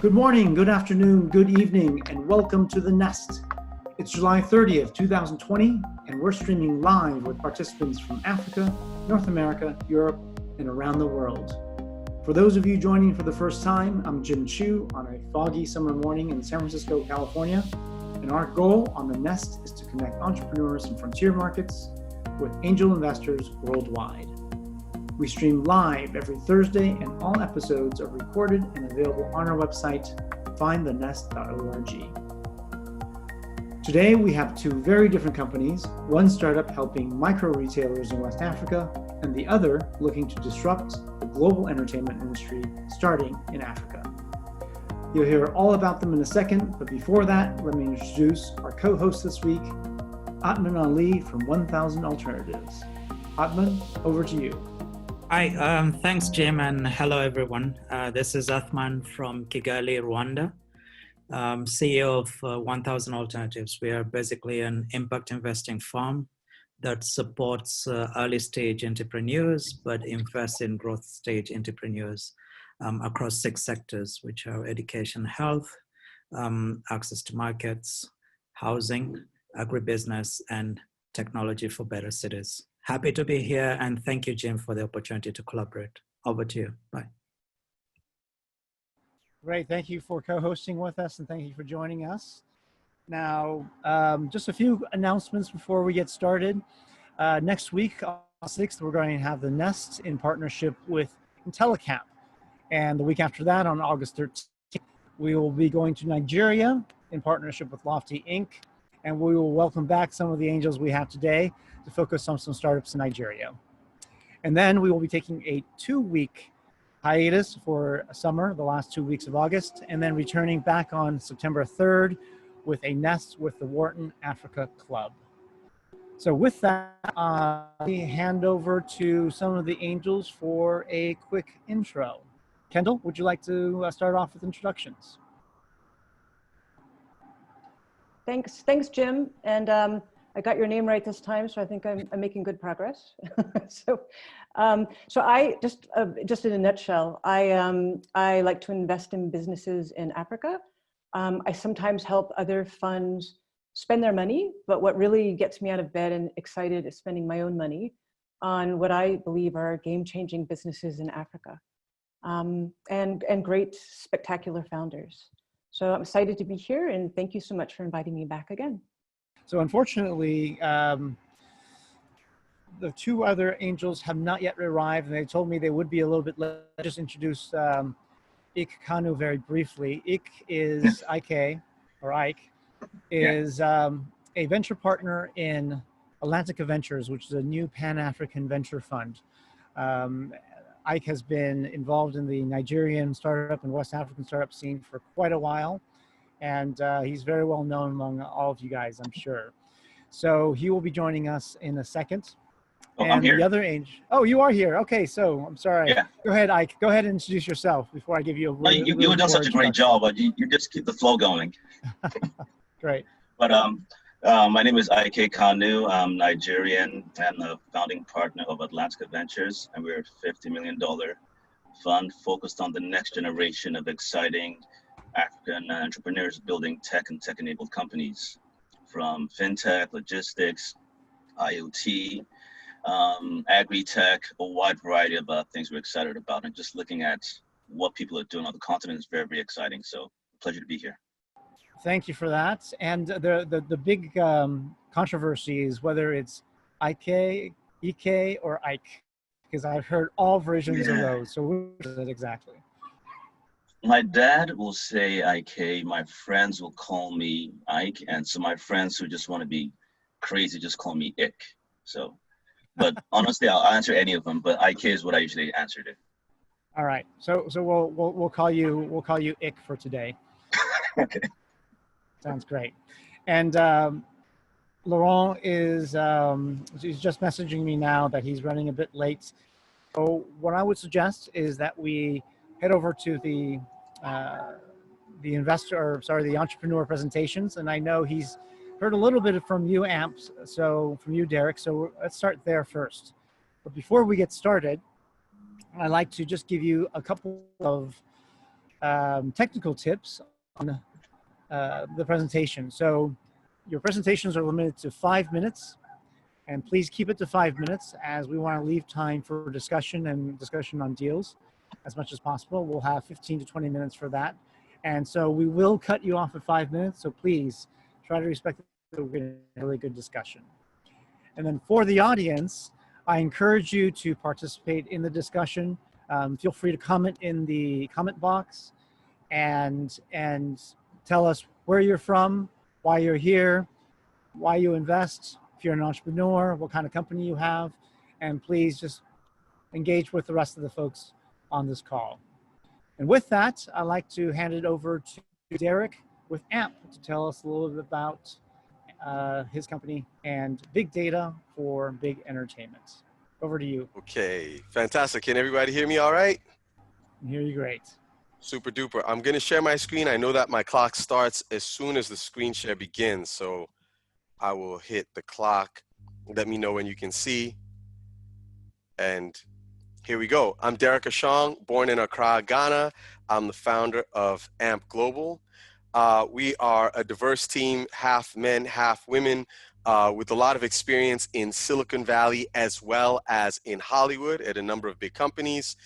Good morning, good afternoon, good evening, and welcome to The Nest. It's July 30th, 2020, and we're streaming live with participants from Africa, North America, Europe, and around the world. For those of you joining for the first time, I'm Jim Chu on a foggy summer morning in San Francisco, California, and our goal on The Nest is to connect entrepreneurs in frontier markets with angel investors worldwide. We stream live every Thursday, and all episodes are recorded and available on our website, findthenest.org. Today, we have two very different companies, one startup helping micro retailers in West Africa, and the other looking to disrupt the global entertainment industry starting in Africa. You'll hear all about them in a second, but before that, let me introduce our co-host this week, Atman Ali from 1000 Alternatives. Atman, over to you. Hi, thanks, Jim, and hello, everyone. This is Athman from Kigali, Rwanda, CEO of 1000 Alternatives. We are basically an impact investing firm that supports early stage entrepreneurs, but invests in growth stage entrepreneurs across 6 sectors, which are education, health, access to markets, housing, agribusiness, and technology for better cities. Happy to be here, and thank you, Jim, for the opportunity to collaborate. Over to you. Bye. Great. Thank you for co-hosting with us, and thank you for joining us. Now, just a few announcements before we get started. Next week, on the 6th, we're going to have The Nest in partnership with Intellicap. And the week after that, on August 13th, we will be going to Nigeria in partnership with Lofty Inc. And we will welcome back some of the angels we have today to focus on some startups in Nigeria. And then we will be taking a 2-week hiatus for summer, the last 2 weeks of August, and then returning back on September 3rd with a Nest with the Wharton Africa Club. So with that, I hand over to some of the angels for a quick intro. Kendall, would you like to start off with introductions? Thanks, Jim. And I got your name right this time, so I think I'm making good progress. So I just in a nutshell, I like to invest in businesses in Africa. I sometimes help other funds spend their money, but what really gets me out of bed and excited is spending my own money on what I believe are game-changing businesses in Africa, and great, spectacular founders. So I'm excited to be here, and thank you so much for inviting me back again. So unfortunately, the 2 other angels have not yet arrived, and they told me they would be a little bit late. I just introduced Ik Kanu very briefly. Ik is IK, or Ike, is a venture partner in Atlantica Ventures, which is a new Pan-African venture fund. Ike has been involved in the Nigerian startup and West African startup scene for quite a while. And he's very well known among all of you guys, I'm sure. So he will be joining us in a second. Oh, and I'm here. The other angel. Oh, you are here. Okay, so I'm sorry. Yeah. Go ahead, Ike. Go ahead and introduce yourself before I give you a really, you have done such a great job, but you just keep the flow going. Great. But my name is IK Kanu. I'm Nigerian and the founding partner of Atlantica Ventures, and we're a $50 million fund focused on the next generation of exciting African entrepreneurs building tech and tech-enabled companies, from fintech, logistics, IoT, agri-tech, a wide variety of things we're excited about. And just looking at what people are doing on the continent is very, very exciting. So pleasure to be here. Thank you for that. And the big controversy is whether it's IK, EK, or Ike, because I've heard all versions of those. So which is it exactly? My dad will say IK, my friends will call me Ike, and so my friends who just want to be crazy just call me Ik. So, but honestly, I'll answer any of them, but IK is what I usually answer to. All right, so we'll call you Ik for today. Okay. Sounds great. And Laurent is he's just messaging me now that he's running a bit late. So what I would suggest is that we head over to the entrepreneur presentations, and I know he's heard a little bit from you, Amps, so from you, Derek. So let's start there first. But before we get started, I'd like to just give you a couple of technical tips on the presentation. So your presentations are limited to 5 minutes, and please keep it to 5 minutes as we want to leave time for discussion and discussion on deals as much as possible. We'll have 15 to 20 minutes for that. And so we will cut you off at 5 minutes. So please try to respect the really good discussion. And then for the audience, I encourage you to participate in the discussion. Feel free to comment in the comment box and tell us where you're from, why you're here, why you invest, if you're an entrepreneur, what kind of company you have, and please just engage with the rest of the folks on this call. And with that, I'd like to hand it over to Derek with AMP to tell us a little bit about his company and big data for big entertainment. Over to you. Okay, fantastic. Can everybody hear me all right? I hear you great. Super duper. I'm going to share my screen. I know that my clock starts as soon as the screen share begins, so I will hit the clock. Let me know when you can see. And here we go. I'm Derek Ashong, born in Accra, Ghana. I'm the founder of AMP Global. We are a diverse team, half men, half women, with a lot of experience in Silicon Valley as well as in Hollywood at a number of big companies.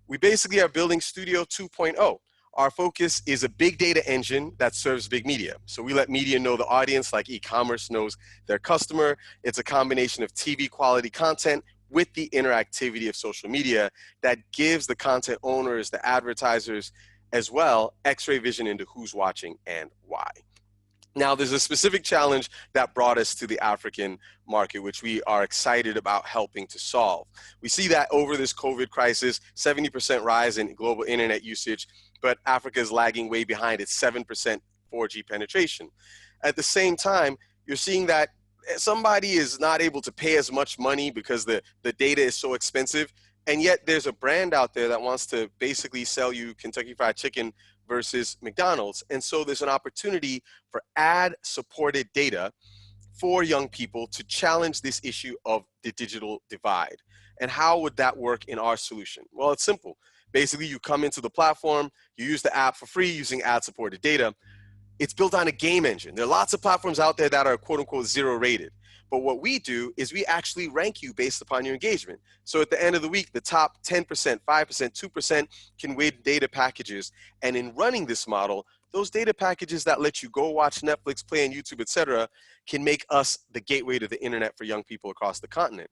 We basically are building Studio 2.0. Our focus is a big data engine that serves big media. So we let media know the audience like e-commerce knows their customer. It's a combination of TV quality content with the interactivity of social media that gives the content owners, the advertisers, as well, X-ray vision into who's watching and why. Now, there's a specific challenge that brought us to the African market, which we are excited about helping to solve. We see that over this COVID crisis, 70% rise in global internet usage, but Africa is lagging way behind its 7% 4G penetration. At the same time, you're seeing that somebody is not able to pay as much money because the data is so expensive, and yet there's a brand out there that wants to basically sell you Kentucky Fried Chicken versus McDonald's. And so there's an opportunity for ad-supported data for young people to challenge this issue of the digital divide. And how would that work in our solution? Well, it's simple. Basically, you come into the platform, you use the app for free using ad-supported data. It's built on a game engine. There are lots of platforms out there that are quote unquote zero rated. But what we do is we actually rank you based upon your engagement. So at the end of the week, the top 10%, 5%, 2% can win data packages. And in running this model, those data packages that let you go watch Netflix, play on YouTube, etc., can make us the gateway to the internet for young people across the continent.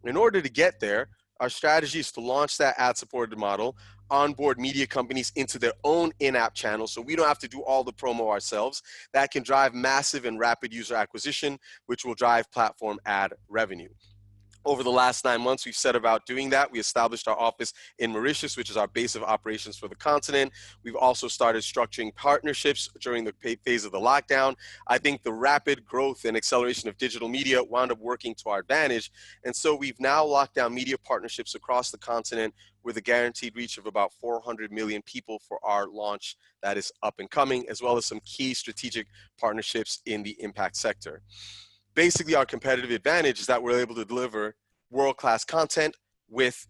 In order to get there, our strategy is to launch that ad-supported model, onboard media companies into their own in-app channels so we don't have to do all the promo ourselves. That can drive massive and rapid user acquisition, which will drive platform ad revenue. Over the last 9 months, we've set about doing that. We established our office in Mauritius, which is our base of operations for the continent. We've also started structuring partnerships during the phase of the lockdown. I think the rapid growth and acceleration of digital media wound up working to our advantage. And so we've now locked down media partnerships across the continent with a guaranteed reach of about 400 million people for our launch that is up and coming, as well as some key strategic partnerships in the impact sector. Basically, our competitive advantage is that we're able to deliver world-class content with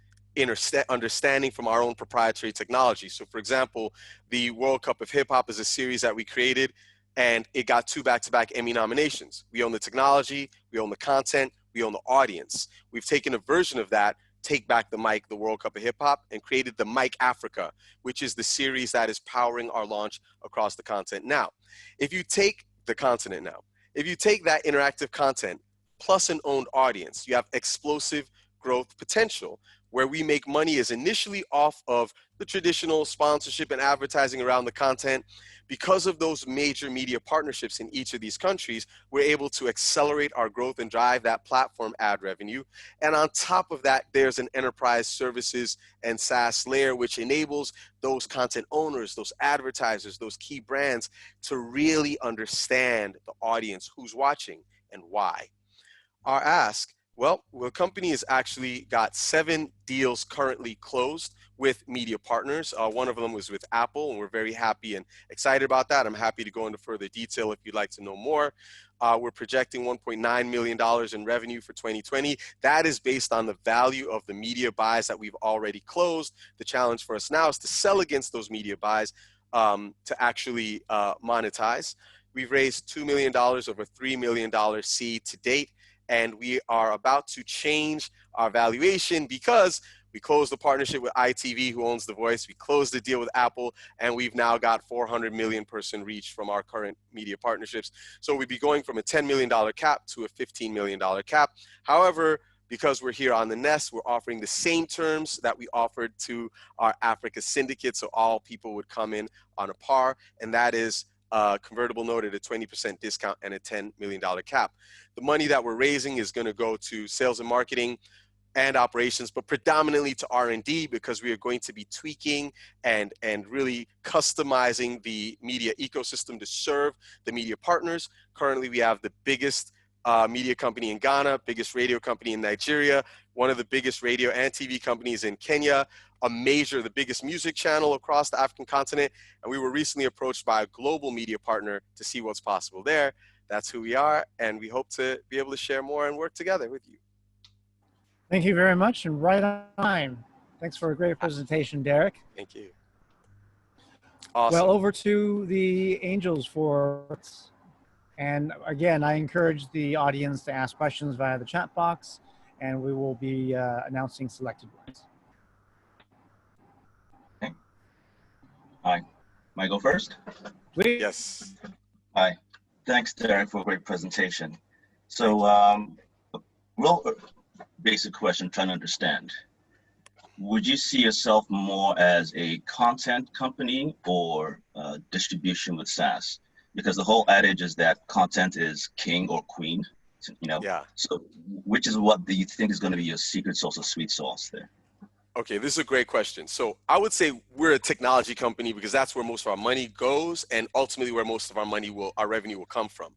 understanding from our own proprietary technology. So for example, the World Cup of Hip Hop is a series that we created, and it got 2 back-to-back Emmy nominations. We own the technology, we own the content, we own the audience. We've taken a version of that, Take Back the Mic, the World Cup of Hip Hop, and created the Mic Africa, which is the series that is powering our launch across the continent now. If you take the continent now, if you take that interactive content plus an owned audience, you have explosive growth potential, where we make money is initially off of the traditional sponsorship and advertising around the content. Because of those major media partnerships in each of these countries, we're able to accelerate our growth and drive that platform ad revenue. And on top of that, there's an enterprise services and SaaS layer, which enables those content owners, those advertisers, those key brands to really understand the audience, who's watching and why. Our ask, well, the company has actually got 7 deals currently closed with media partners. One of them was with Apple, and we're very happy and excited about that. I'm happy to go into further detail if you'd like to know more. We're projecting $1.9 million in revenue for 2020. That is based on the value of the media buys that we've already closed. The challenge for us now is to sell against those media buys to actually monetize. We've raised $2 million over $3 million seed to date, and we are about to change our valuation because we closed the partnership with ITV, who owns The Voice. We closed the deal with Apple, and we've now got 400 million person reach from our current media partnerships. So we'd be going from a $10 million cap to a $15 million cap. However, because we're here on the Nest, we're offering the same terms that we offered to our Africa syndicate, so all people would come in on a par, and that is a convertible note at a 20% discount and a $10 million cap. The money that we're raising is going to go to sales and marketing and operations, but predominantly to R&D, because we are going to be tweaking and really customizing the media ecosystem to serve the media partners. Currently, we have the biggest media company in Ghana, biggest radio company in Nigeria, one of the biggest radio and TV companies in Kenya, the biggest music channel across the African continent. And we were recently approached by a global media partner to see what's possible there. That's who we are, and we hope to be able to share more and work together with you. Thank you very much, and right on time. Thanks for a great presentation, Derek. Thank you. Awesome. Well, over to the angels for, and again, I encourage the audience to ask questions via the chat box, and we will be announcing selected ones. Okay. Hi, might I go first? Please. Yes. Hi, thanks, Derek, for a great presentation. So, real basic question, trying to understand. Would you see yourself more as a content company or distribution with SaaS? Because the whole adage is that content is king or queen, you know? Yeah. So which is what do you think is going to be your secret sauce or sweet sauce there? Okay, this is a great question. So I would say we're a technology company because that's where most of our money goes, and ultimately where most of our revenue will come from.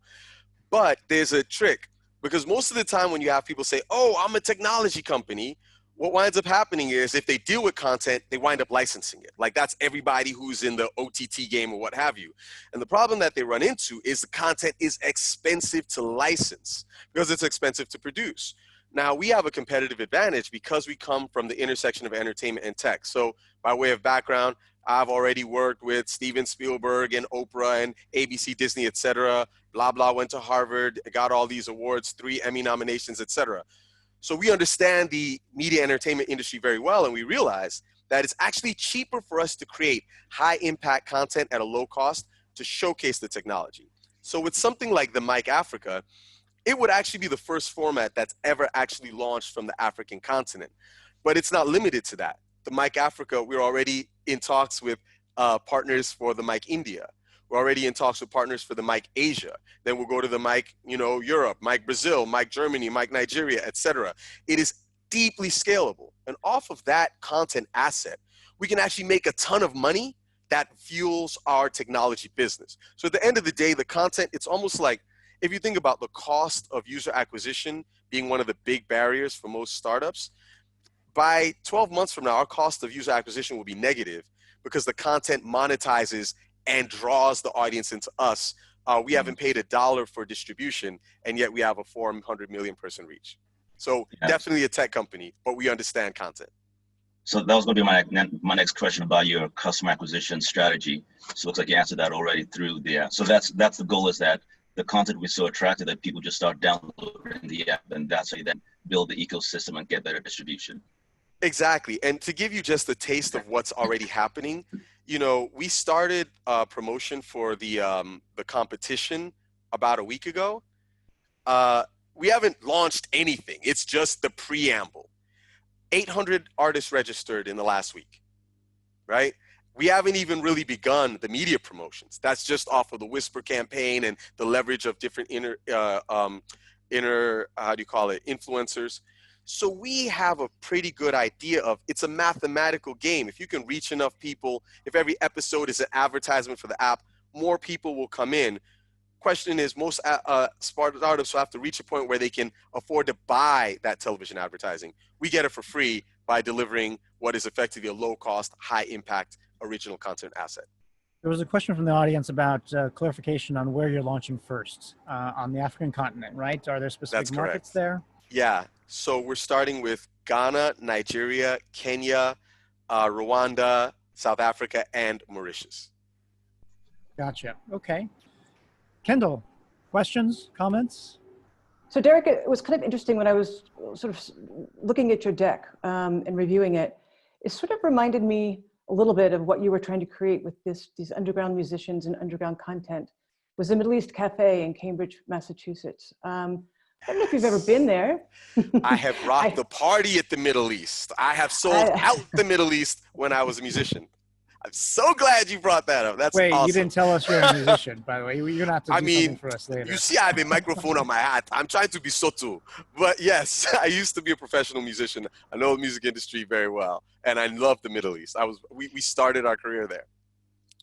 But there's a trick, because most of the time when you have people say, oh, I'm a technology company, what winds up happening is if they deal with content, they wind up licensing it. Like that's everybody who's in the OTT game or what have you. And the problem that they run into is the content is expensive to license because it's expensive to produce. Now, we have a competitive advantage because we come from the intersection of entertainment and tech. So by way of background, I've already worked with Steven Spielberg and Oprah and ABC, Disney, et cetera. Blah, blah, went to Harvard, got all these awards, 3 Emmy nominations, et cetera. So we understand the media entertainment industry very well, and we realize that it's actually cheaper for us to create high impact content at a low cost to showcase the technology. So with something like the Mic Africa, it would actually be the first format that's ever actually launched from the African continent. But it's not limited to that. The Mic Africa, we're already in talks with partners for the Mic India. We're already in talks with partners for the Mic Asia. Then we'll go to the Mic, Europe, Mic Brazil, Mic Germany, Mic Nigeria, etc. It is deeply scalable. And off of that content asset, we can actually make a ton of money that fuels our technology business. So at the end of the day, the content, it's almost like, if you think about the cost of user acquisition being one of the big barriers for most startups, by 12 months from now, our cost of user acquisition will be negative because the content monetizes and draws the audience into us. We haven't paid $1 for distribution, and yet we have a 400 million person reach. So definitely a tech company, but we understand content. So that was going to be my next question about your customer acquisition strategy. So it looks like you answered that already through the app. So that's the goal, is that the content was so attractive that people just start downloading the app, and that's how you then build the ecosystem and get better distribution. Exactly. And to give you just a taste of what's already happening, we started promotion for the competition about a week ago. We haven't launched anything. It's just the preamble. 800 artists registered in the last week, right? We haven't even really begun the media promotions. That's just off of the Whisper campaign and the leverage of different influencers. So we have a pretty good idea of, it's a mathematical game. If you can reach enough people, if every episode is an advertisement for the app, more people will come in. Question is, most startups will have to reach a point where they can afford to buy that television advertising. We get it for free by delivering what is effectively a low-cost, high-impact original content asset. There was a question from the audience about clarification on where you're launching first on the African continent, right? Are there specific markets there? Yeah. So we're starting with Ghana, Nigeria, Kenya, Rwanda, South Africa, and Mauritius. Gotcha. Okay. Kendall, questions, comments? So Derek, it was kind of interesting when I was sort of looking at your deck and reviewing it. It sort of reminded me a little bit of what you were trying to create with these underground musicians and underground content. It was the Middle East Cafe in Cambridge, Massachusetts. I don't know if you've ever been there. I have rocked the party at the Middle East. I have sold out the Middle East when I was a musician. I'm so glad you brought that up. That's Wait, awesome. You didn't tell us you're a musician, by the way. You're going to have to do something for us later. You see I have a microphone on my hat. I'm trying to be subtle. But yes, I used to be a professional musician. I know the music industry very well. And I love the Middle East. We started our career there.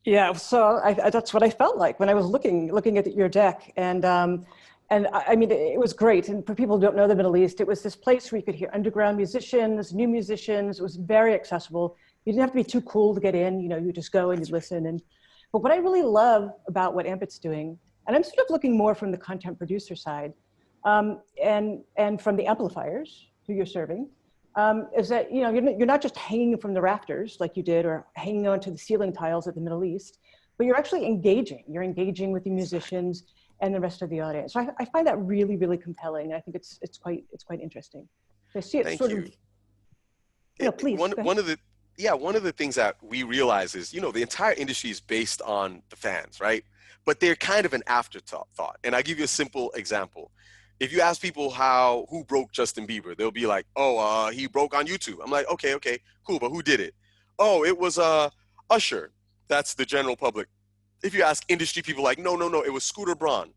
Yeah, so that's what I felt like when I was looking at your deck. And I mean, it was great. And for people who don't know the Middle East, it was this place where you could hear underground musicians, new musicians. It was very accessible. You didn't have to be too cool to get in. You know, you just go and you listen. But what I really love about what Ambit's doing, and I'm sort of looking more from the content producer side, and from the amplifiers who you're serving, is that you're not just hanging from the rafters like you did, or hanging onto the ceiling tiles at the Middle East, but you're actually engaging. You're engaging with the musicians and the rest of the audience. So I find that really, really compelling. I think it's quite interesting. So I see it sort of. Please. One of the things that we realize is, the entire industry is based on the fans, right? But they're kind of an afterthought. And I'll give you a simple example. If you ask people who broke Justin Bieber, they'll be like, he broke on YouTube. I'm like, okay, cool, but who did it? Oh, it was Usher. That's the general public. If you ask industry people, like, no, it was Scooter Braun.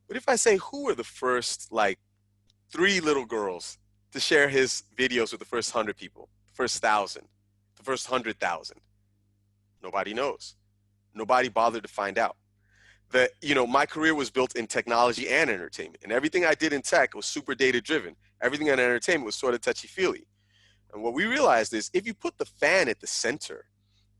But if I say, who were the first, 3 little girls to share his videos with the first 100 people, the first 1,000, the first 100,000? Nobody knows. Nobody bothered to find out. My career was built in technology and entertainment, and everything I did in tech was super data driven. Everything in entertainment was sort of touchy-feely. And what we realized is, if you put the fan at the center,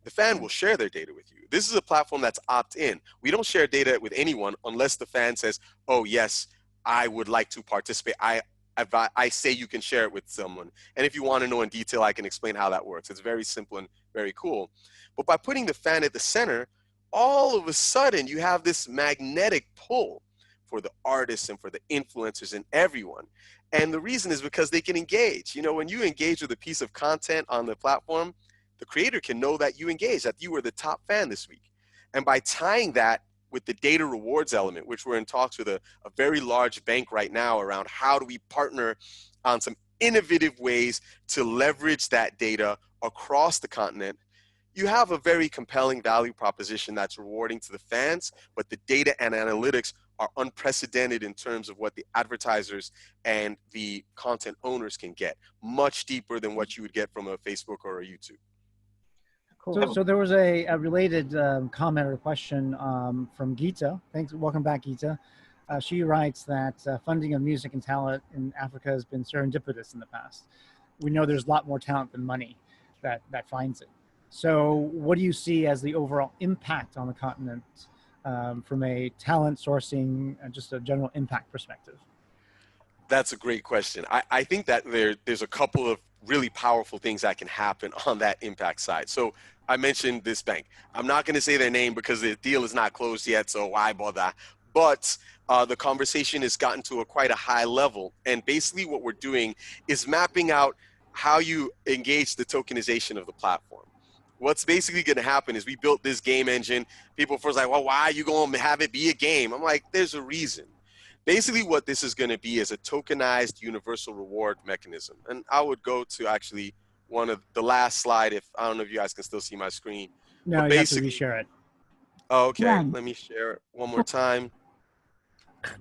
the fan will share their data with you. This is a platform that's opt-in. We don't share data with anyone unless the fan says, oh, yes, I would like to participate. I say you can share it with someone. And if you want to know in detail, I can explain how that works. It's very simple and very cool. But by putting the fan at the center, all of a sudden you have this magnetic pull for the artists and for the influencers and everyone. And the reason is because they can engage. When you engage with a piece of content on the platform, the creator can know that you engaged, that you were the top fan this week. And by tying that with the data rewards element, which we're in talks with a very large bank right now around how do we partner on some innovative ways to leverage that data across the continent, you have a very compelling value proposition that's rewarding to the fans, but the data and analytics are unprecedented in terms of what the advertisers and the content owners can get, much deeper than what you would get from a Facebook or a YouTube. Cool. So there was a related comment or question from Geeta. Thanks. Welcome back, Geeta. She writes that funding of music and talent in Africa has been serendipitous in the past. We know there's a lot more talent than money that finds it. So what do you see as the overall impact on the continent from a talent sourcing and just a general impact perspective? That's a great question. I think that there's a couple of really powerful things that can happen on that impact side. So I mentioned this bank. I'm not going to say their name because the deal is not closed yet, so why bother? But the conversation has gotten to quite a high level. And basically what we're doing is mapping out how you engage the tokenization of the platform. What's basically going to happen is we built this game engine. People first like, well, why are you going to have it be a game? I'm like, there's a reason. Basically what this is going to be is a tokenized universal reward mechanism. And I would go to actually one of the last slide. I don't know if you guys can still see my screen. No, you have to reshare it. Oh, okay. Yeah. Let me share it one more time.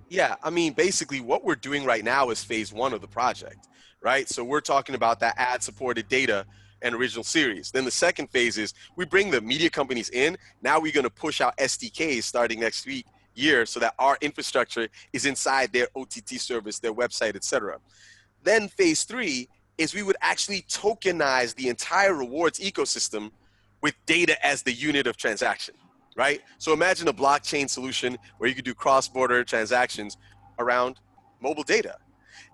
Yeah, I mean, basically what we're doing right now is phase 1 of the project, right? So we're talking about that ad-supported data and original series. Then the second phase is we bring the media companies in. Now we're going to push out SDKs starting next year so that our infrastructure is inside their OTT service, their website, etc. Then phase 3 is we would actually tokenize the entire rewards ecosystem with data as the unit of transaction, right? So imagine a blockchain solution where you could do cross-border transactions around mobile data.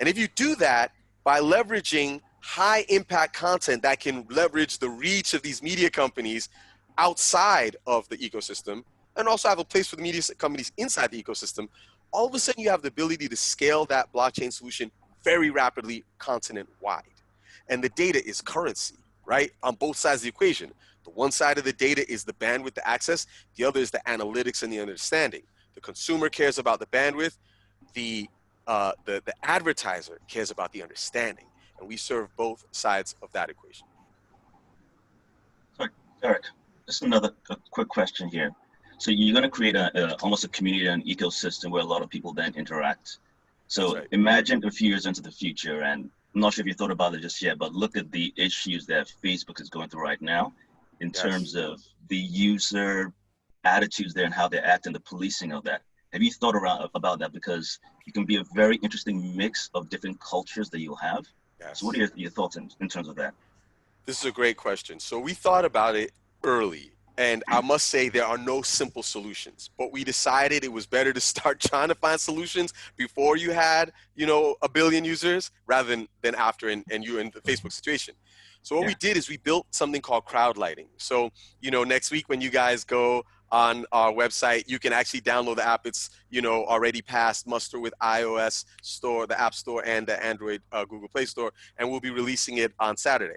And if you do that by leveraging high impact content that can leverage the reach of these media companies outside of the ecosystem, and also have a place for the media companies inside the ecosystem, all of a sudden you have the ability to scale that blockchain solution very rapidly continent-wide. And the data is currency, right? On both sides of the equation. The one side of the data is the bandwidth, the access. The other is the analytics and the understanding. The consumer cares about the bandwidth. The advertiser cares about the understanding. And we serve both sides of that equation. Sorry, Eric, just another quick question here. So you're going to create almost a community and ecosystem where a lot of people then interact. So right. Imagine a few years into the future, and I'm not sure if you thought about it just yet, but look at the issues that Facebook is going through right now in terms of the user attitudes there and how they act and the policing of that. Have you thought about that? Because it can be a very interesting mix of different cultures that you'll have. Yes. So what are your thoughts in terms of that? This is a great question. So we thought about it early, and I must say there are no simple solutions, but we decided it was better to start trying to find solutions before you had, you know, 1 billion users rather than after and you're in the Facebook situation. So what we did is we built something called crowd lighting. So, you know, next week when you guys go on our website, you can actually download the app. It's, you know, already passed muster with iOS store, the App Store, and the Android Google Play Store, and we'll be releasing it on Saturday.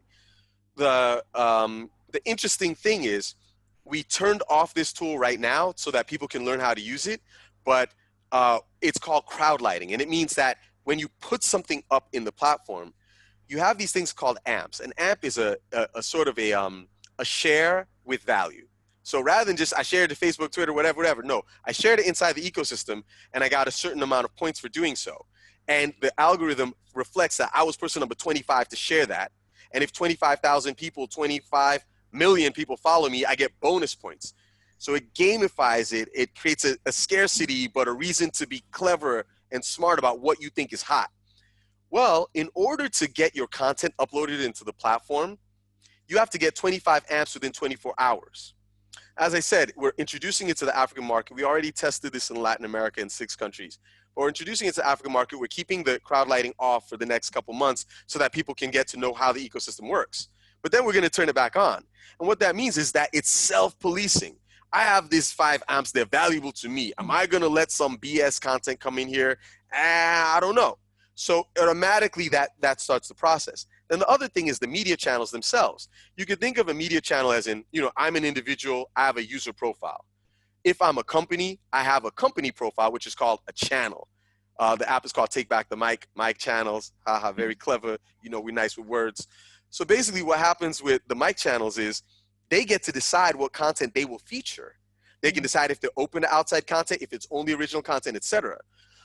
The interesting thing is we turned off this tool right now so that people can learn how to use it, but it's called crowd lighting, and it means that when you put something up in the platform, you have these things called amps. An amp is a sort of a share with value. So rather than just I shared to Facebook, Twitter, whatever, no, I shared it inside the ecosystem and I got a certain amount of points for doing so. And the algorithm reflects that I was person number 25 to share that. And if 25,000 people, 25 million people follow me, I get bonus points. So it gamifies it. It creates a scarcity, but a reason to be clever and smart about what you think is hot. Well, in order to get your content uploaded into the platform, you have to get 25 amps within 24 hours. As I said, we're introducing it to the African market. We already tested this in Latin America in 6 countries. But we're introducing it to the African market. We're keeping the crowd lighting off for the next couple months so that people can get to know how the ecosystem works. But then we're going to turn it back on. And what that means is that it's self-policing. I have these 5 amps. They're valuable to me. Am I going to let some BS content come in here? I don't know. So automatically that starts the process. Then the other thing is the media channels themselves. You could think of a media channel as in, you know, I'm an individual, I have a user profile. If I'm a company, I have a company profile, which is called a channel. The app is called Take Back the Mic channels. Haha, very clever. You know, we're nice with words. So basically what happens with the mic channels is they get to decide what content they will feature. They can decide if they're open to outside content, if it's only original content, etc.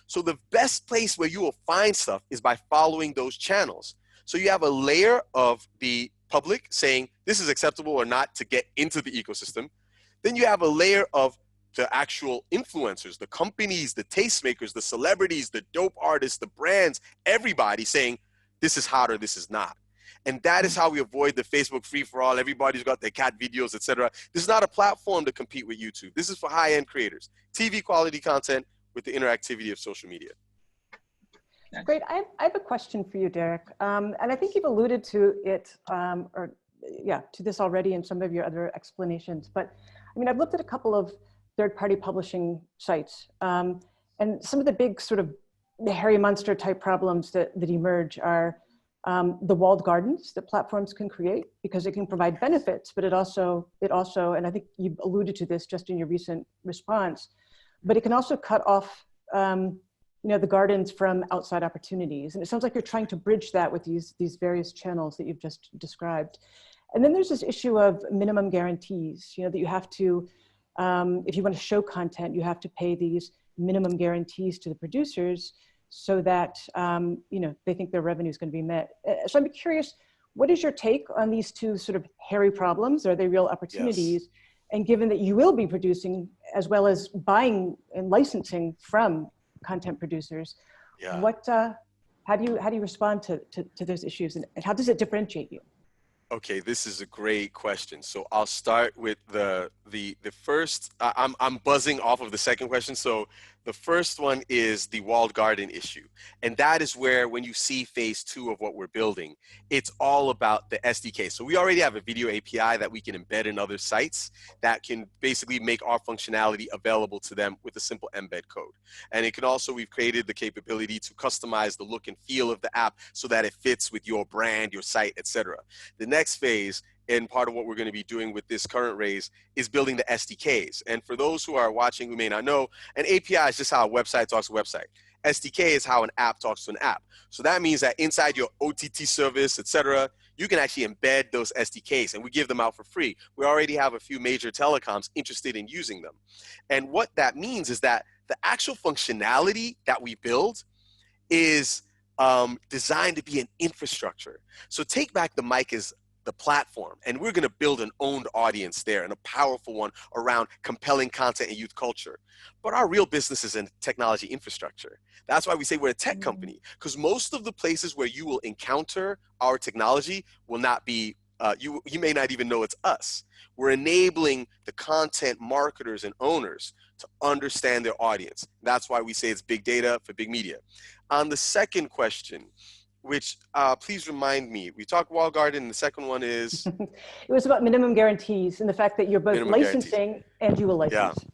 So the best place where you will find stuff is by following those channels. So you have a layer of the public saying this is acceptable or not to get into the ecosystem. Then you have a layer of the actual influencers, the companies, the tastemakers, the celebrities, the dope artists, the brands, everybody saying this is hot or this is not. And that is how we avoid the Facebook free-for-all. Everybody's got their cat videos, etc. This is not a platform to compete with YouTube. This is for high-end creators. TV quality content with the interactivity of social media. Great. I have a question for you, Derek. And I think you've alluded to it, to this already in some of your other explanations. But I mean, I've looked at a couple of third-party publishing sites, and some of the big sort of the hairy monster type problems that emerge are the walled gardens that platforms can create because it can provide benefits, but it also, and I think you alluded to this just in your recent response, but it can also cut off, the gardens from outside opportunities. And it sounds like you're trying to bridge that with these various channels that you've just described. And then there's this issue of minimum guarantees, that you have to, if you want to show content, you have to pay these minimum guarantees to the producers so that, they think their revenue is going to be met. So I'm curious, what is your take on these two sort of hairy problems? Are they real opportunities? Yes. And given that you will be producing as well as buying and licensing from content producers, how do you respond to those issues, and how does it differentiate you? Okay, this is a great question. So I'll start with the first. I'm buzzing off of the second question. So The first one is the walled garden issue. And that is where, when you see phase 2 of what we're building, it's all about the SDK. So we already have a video API that we can embed in other sites that can basically make our functionality available to them with a simple embed code. And it can also, we've created the capability to customize the look and feel of the app so that it fits with your brand, your site, etc. The next phase, and part of what we're going to be doing with this current raise, is building the SDKs. And for those who are watching who may not know, an API is just how a website talks to a website. SDK is how an app talks to an app. So that means that inside your OTT service, etc., you can actually embed those SDKs, and we give them out for free. We already have a few major telecoms interested in using them. And what that means is that the actual functionality that we build is designed to be an infrastructure. So Take Back the Mic is the platform, and we're going to build an owned audience there, and a powerful one around compelling content and youth culture. But our real business is in technology infrastructure. That's why we say we're a tech company, because most of the places where you will encounter our technology will not be, you may not even know it's us. We're enabling the content marketers and owners to understand their audience. That's why we say it's big data for big media. On the second question, which please remind me, we talked walled garden, and the second one is? It was about minimum guarantees and the fact that you're both Minimum licensing guarantees. and you will license. Yeah.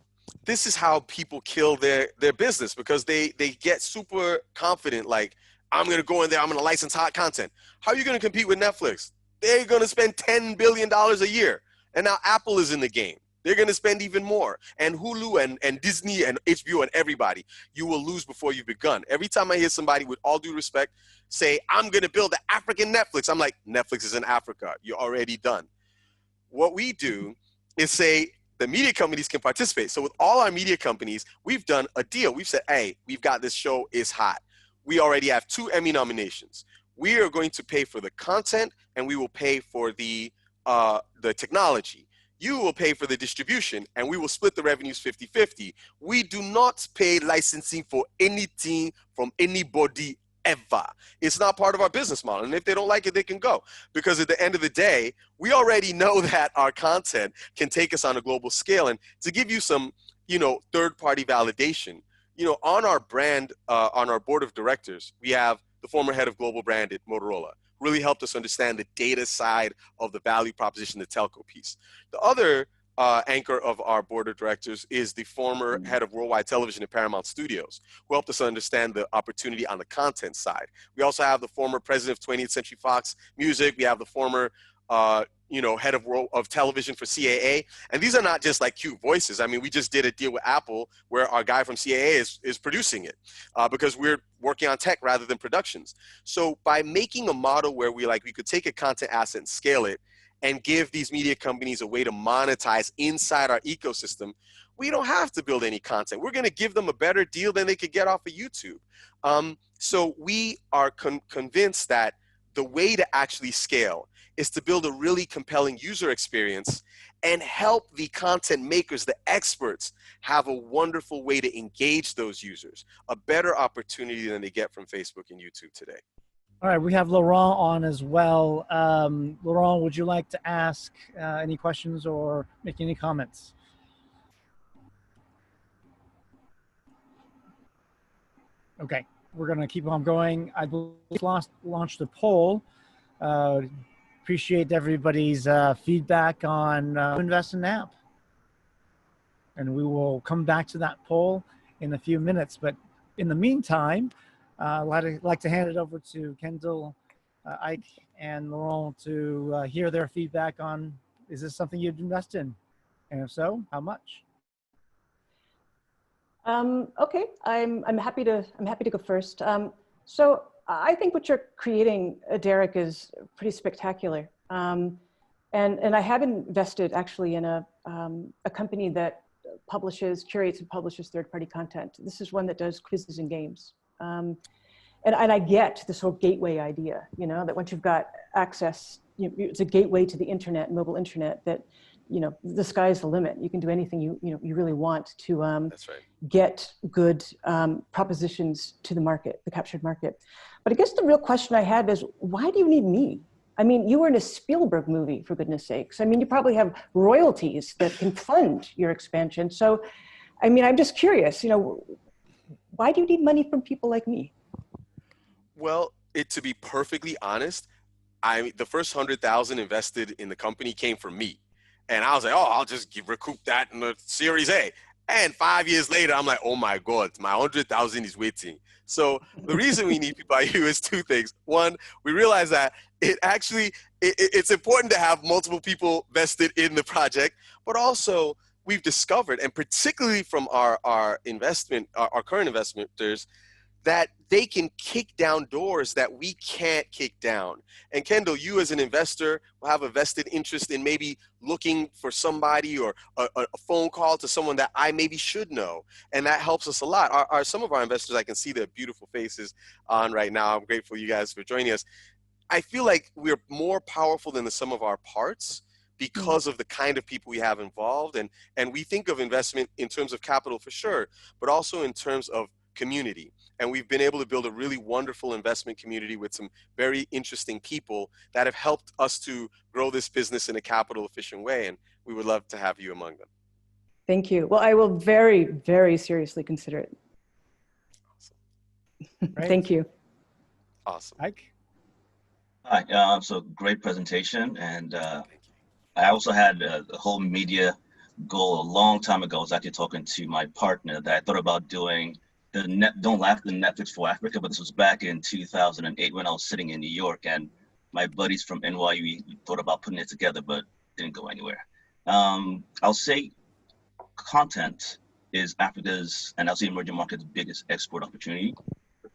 This is how people kill their business, because they get super confident, like, I'm going to go in there, I'm going to license hot content. How are you going to compete with Netflix? They're going to spend $10 billion a year. And now Apple is in the game. They're going to spend even more. And Hulu and Disney and HBO and everybody. You will lose before you've begun. Every time I hear somebody, with all due respect, say, I'm going to build the African Netflix, I'm like, Netflix is in Africa. You're already done. What we do is say the media companies can participate. So with all our media companies, we've done a deal. We've said, hey, we've got this show, is hot. We already have 2 Emmy nominations. We are going to pay for the content, and we will pay for the technology. You will pay for the distribution, and we will split the revenues 50-50. We do not pay licensing for anything from anybody ever. It's not part of our business model. And if they don't like it, they can go. Because at the end of the day, we already know that our content can take us on a global scale. And to give you some, third-party validation, on our brand, on our board of directors, we have the former head of global brand at Motorola. Really helped us understand the data side of the value proposition, the telco piece. The other anchor of our board of directors is the former head of worldwide television at Paramount Studios, who helped us understand the opportunity on the content side. We also have the former president of 20th Century Fox Music. We have the former head of television for CAA. And these are not just like cute voices. I mean, we just did a deal with Apple where our guy from CAA is producing it because we're working on tech rather than productions. So by making a model where we could take a content asset and scale it and give these media companies a way to monetize inside our ecosystem, we don't have to build any content. We're going to give them a better deal than they could get off of YouTube. So we are convinced that the way to actually scale is to build a really compelling user experience and help the content makers, the experts, have a wonderful way to engage those users, a better opportunity than they get from Facebook and YouTube today. All right, we have Laurent on as well. Laurent, would you like to ask any questions or make any comments? Okay, we're going to keep on going. I believe we launched a poll. Appreciate everybody's feedback on who invest in the app. And we will come back to that poll in a few minutes. But in the meantime, I'd like to hand it over to Kendall, Ike, and Laurent to hear their feedback on, is this something you'd invest in? And if so, how much? Okay, I'm happy to go first. So I think what you're creating, Derek, is pretty spectacular. And I have invested actually in a company that curates and publishes third-party content. This is one that does quizzes and games. And I get this whole gateway idea, that once you've got access, it's a gateway to the internet, mobile internet, that, the sky's the limit. You can do anything you really want to That's right. get good propositions to the market, the captured market. But I guess the real question I had is, why do you need me? I mean, you were in a Spielberg movie, for goodness sakes. I mean, you probably have royalties that can fund your expansion. So, I mean, I'm just curious, Why do you need money from people like me? Well, to be perfectly honest, the first 100,000 invested in the company came from me. And I was like, oh, I'll just recoup that in the Series A. And 5 years later, I'm like, oh my God, my 100,000 is waiting. So the reason we need people like you is two things. One, we realize that it's important to have multiple people vested in the project, but also we've discovered, and particularly from our current investors, that they can kick down doors that we can't kick down. And Kendall, you as an investor will have a vested interest in maybe looking for somebody or a phone call to someone that I maybe should know. And that helps us a lot. Some of our investors, I can see their beautiful faces on right now. I'm grateful you guys for joining us. I feel like we're more powerful than the sum of our parts because of the kind of people we have involved. And we think of investment in terms of capital for sure, but also in terms of community. And we've been able to build a really wonderful investment community with some very interesting people that have helped us to grow this business in a capital efficient way. And we would love to have you among them. Thank you. Well, I will very, very seriously consider it. Awesome. Thank you. Awesome. Mike? Hi, so great presentation. And I also had a whole media goal a long time ago. I was actually talking to my partner that I thought about doing Don't Laugh, the Netflix for Africa, but this was back in 2008 when I was sitting in New York, and my buddies from NYU we thought about putting it together, but didn't go anywhere. I'll say content is Africa's, and I'll say emerging markets' biggest export opportunity,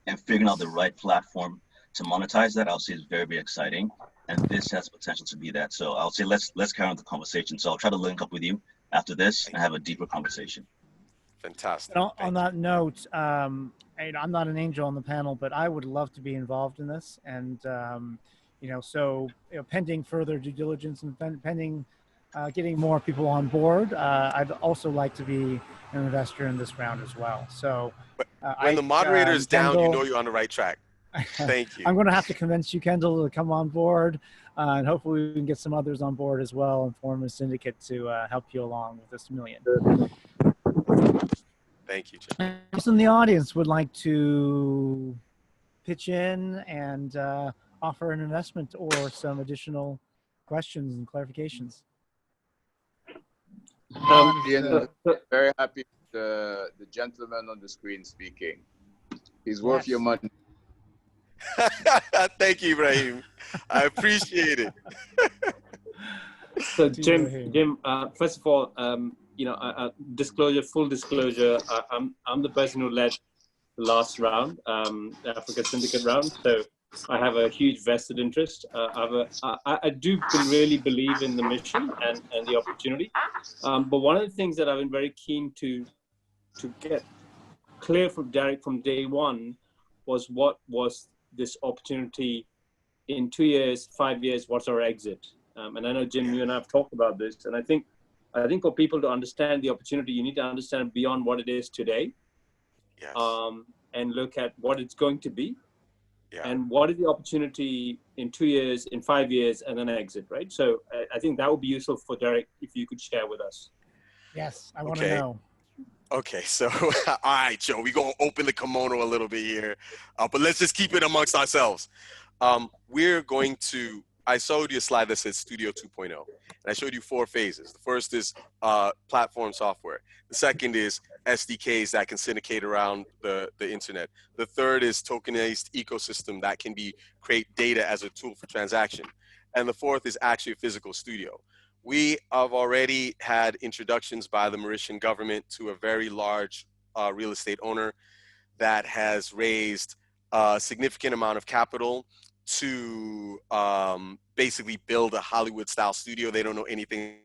and figuring out the right platform to monetize that, I'll say is very, very exciting. And this has potential to be that. So I'll say let's carry on the conversation. So I'll try to link up with you after this and have a deeper conversation. Fantastic. And on that note, I'm not an angel on the panel, but I would love to be involved in this. And, pending further due diligence and pending getting more people on board, I'd also like to be an investor in this round as well. So when the moderator is down, you know you're on the right track. Thank you. I'm going to have to convince you, Kendall, to come on board, and hopefully we can get some others on board as well and form a syndicate to help you along with this million. Thank you, Jim. Those in the audience would like to pitch in and offer an investment or some additional questions and clarifications. Very happy with the gentleman on the screen speaking. He's worth your money. Thank you, Ibrahim. I appreciate it. So, Jim, first of all, full disclosure, I'm the person who led the last round, the Africa Syndicate round. So I have a huge vested interest. I do really believe in the mission and the opportunity. But one of the things that I've been very keen to get clear from Derek from day one was what was this opportunity in 2 years, 5 years, what's our exit? And I know, Jim, you and I have talked about this. And I think for people to understand the opportunity, you need to understand beyond what it is today. Yes. And look at what it's going to be. Yeah. And what is the opportunity in 2 years, in 5 years, and then exit, right? So I think that would be useful for Derek if you could share with us. Yes, I want to know. Okay, so all right, Joe, we're going to open the kimono a little bit here, but let's just keep it amongst ourselves. I showed you a slide that says Studio 2.0, and I showed you 4 phases. The first is platform software. The second is SDKs that can syndicate around the internet. The third is tokenized ecosystem that can create data as a tool for transaction. And the fourth is actually a physical studio. We have already had introductions by the Mauritian government to a very large real estate owner that has raised a significant amount of capital to basically build a Hollywood-style studio. They don't know anything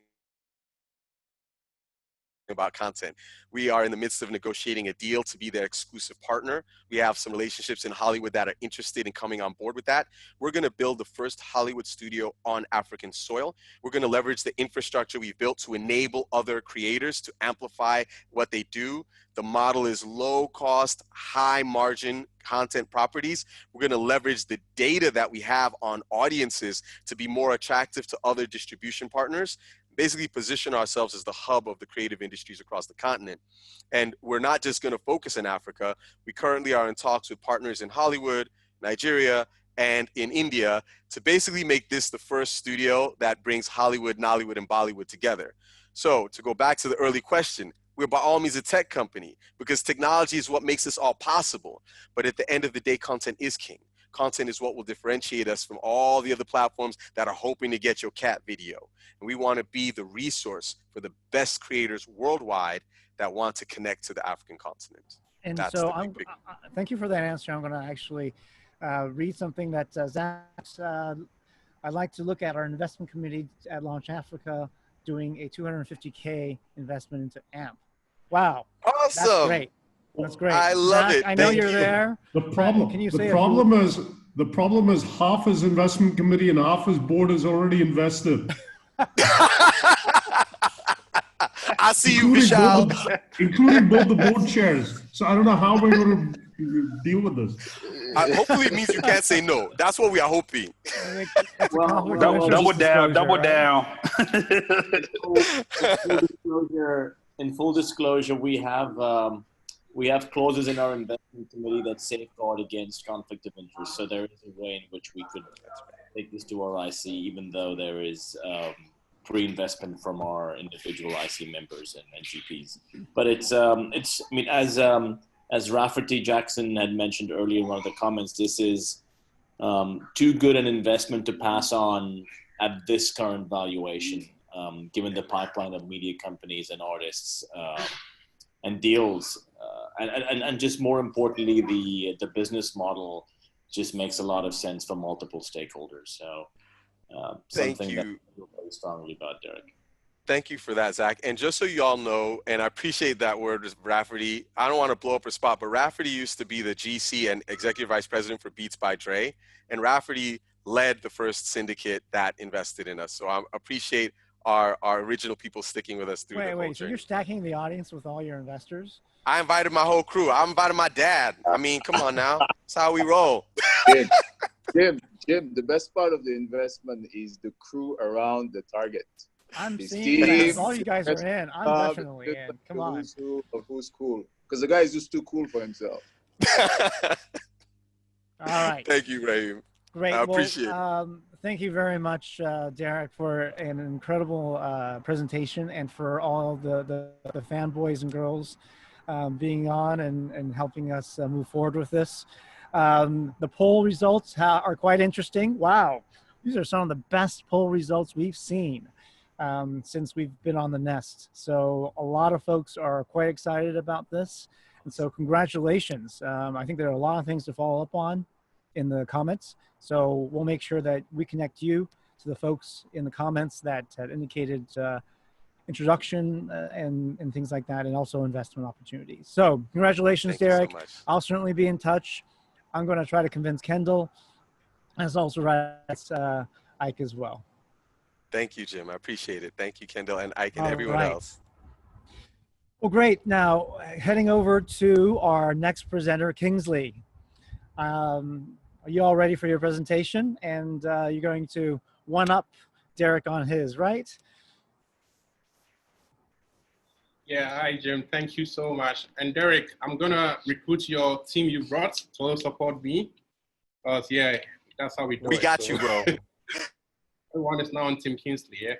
about content. We are in the midst of negotiating a deal to be their exclusive partner. We have some relationships in Hollywood that are interested in coming on board with that. We're going to build the first Hollywood studio on African soil. We're going to leverage the infrastructure we've built to enable other creators to amplify what they do. The model is low cost, high margin content properties. We're going to leverage the data that we have on audiences to be more attractive to other distribution partners. basically position ourselves as the hub of the creative industries across the continent. And we're not just going to focus in Africa. We currently are in talks with partners in Hollywood, Nigeria, and in India to basically make this the first studio that brings Hollywood, Nollywood, and Bollywood together. So to go back to the early question, we're by all means a tech company because technology is what makes this all possible. But at the end of the day, content is king. Content is what will differentiate us from all the other platforms that are hoping to get your cat video. And we want to be the resource for the best creators worldwide that want to connect to the African continent. And That's so the big thank you for that answer. I'm going to actually read something that Zach, I'd like to look at our investment committee at Launch Africa doing a 250K investment into AMP. Wow. Awesome. That's great. That's great. I love Zach, it. I know Thank you're you. there. The problem, Can you say the problem is half his investment committee and half his board is already invested. I see you, Vishal. Including both the board chairs. So I don't know how we're going to deal with this. Hopefully it means you can't say no. That's what we are hoping. Double down. In full disclosure, we have clauses in our investment committee that safeguard against conflict of interest. So there is a way in which we could take this to our IC, even though there is pre-investment from our individual IC members and GPs. But it's I mean, as Rafferty Jackson had mentioned earlier in one of the comments, this is too good an investment to pass on at this current valuation, given the pipeline of media companies and artists and deals. And just more importantly, the business model just makes a lot of sense for multiple stakeholders. So something that I feel very strongly about, Derek. Thank you for that, Zach. And just so you all know, and I appreciate that word, Rafferty, I don't want to blow up her spot, but Rafferty used to be the GC and Executive Vice President for Beats by Dre. And Rafferty led the first syndicate that invested in us. So I appreciate our original people sticking with us through the whole Wait, so journey. you're stacking the audience with all your investors? I invited my whole crew. I invited my dad. I mean, come on now. That's how we roll. Jim, the best part of the investment is the crew around the target. I'm seeing that. All you guys are in. I'm definitely in. Come on. Who's cool? Because the guy is just too cool for himself. All right. Thank you, Raheem. Great. I appreciate it. Thank you very much, Derek, for an incredible presentation and for all the fanboys and girls being on and helping us move forward with this. The poll results are quite interesting. Wow. These are some of the best poll results we've seen since we've been on the Nest. So a lot of folks are quite excited about this. And so congratulations. I think there are a lot of things to follow up on in the comments. So we'll make sure that we connect you to the folks in the comments that had indicated introduction and things like that, and also investment opportunities. So congratulations, Derek. Thank you so much. I'll certainly be in touch. I'm going to try to convince Kendall, as also writes Ike as well. Thank you, Jim. I appreciate it. Thank you, Kendall and Ike and everyone else. Well, great. Now, heading over to our next presenter, Kingsley. Are you all ready for your presentation? And you're going to one-up Derek on his, right? Yeah, hi, Jim. Thank you so much. And Derek, I'm going to recruit your team you brought to support me. Because, yeah, that's how we do it. We got you, bro. Everyone is now on Team Kingsley, yeah?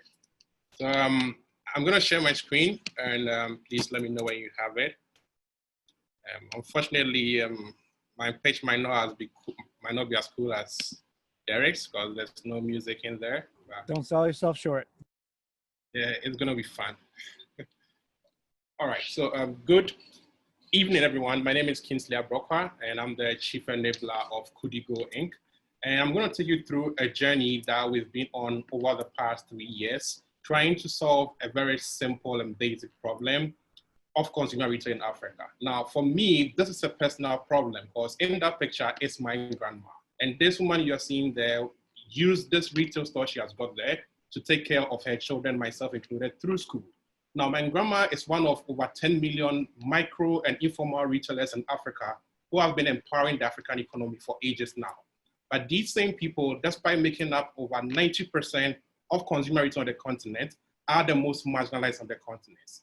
So I'm going to share my screen, and please let me know when you have it. Unfortunately, my page might not be as cool as Derek's because there's no music in there. Don't sell yourself short. Yeah, it's going to be fun. All right, so good evening, everyone. My name is Kingsley Abrokwa, and I'm the Chief Enabler of KudiGo, Inc. And I'm going to take you through a journey that we've been on over the past 3 years, trying to solve a very simple and basic problem of consumer retail in Africa. Now, for me, this is a personal problem because in that picture is my grandma. And this woman you're seeing there used this retail store she has got there to take care of her children, myself included, through school. Now, my grandma is one of over 10 million micro and informal retailers in Africa who have been empowering the African economy for ages now. But these same people, despite making up over 90% of consumer retail on the continent, are the most marginalized on the continent.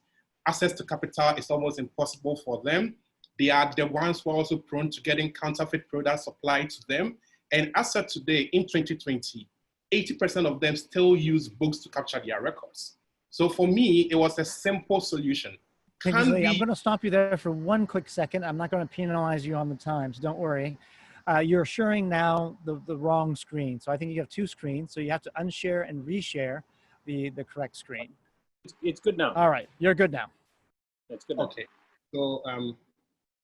Access to capital is almost impossible for them. They are the ones who are also prone to getting counterfeit products supplied to them. And as of today, in 2020, 80% of them still use books to capture their records. So for me, it was a simple solution. Kingsley, I'm going to stop you there for one quick second. I'm not going to penalize you on the time, so don't worry. You're sharing now the wrong screen. So I think you have two screens. So you have to unshare and reshare the correct screen. It's good now. All right, you're good now. That's good now. Okay. So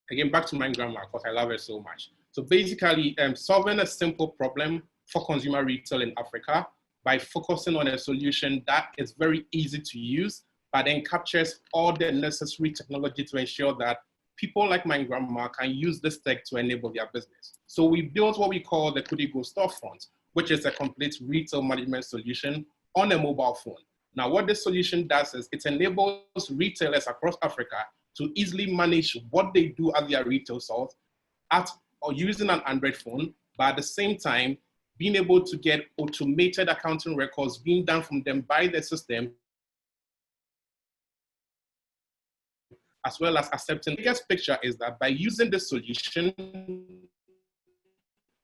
again, back to my grandma, because I love her so much. So basically, solving a simple problem for consumer retail in Africa by focusing on a solution that is very easy to use, but then captures all the necessary technology to ensure that people like my grandma can use this tech to enable their business. So we built what we call the KudiGo storefront, which is a complete retail management solution on a mobile phone. Now, what this solution does is it enables retailers across Africa to easily manage what they do at their retail stores or using an Android phone, but at the same time, being able to get automated accounting records being done from them by the system, as well as accepting. The biggest picture is that by using this solution,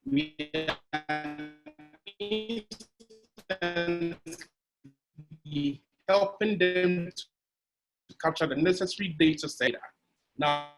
we are helping them to capture the necessary data set. Now,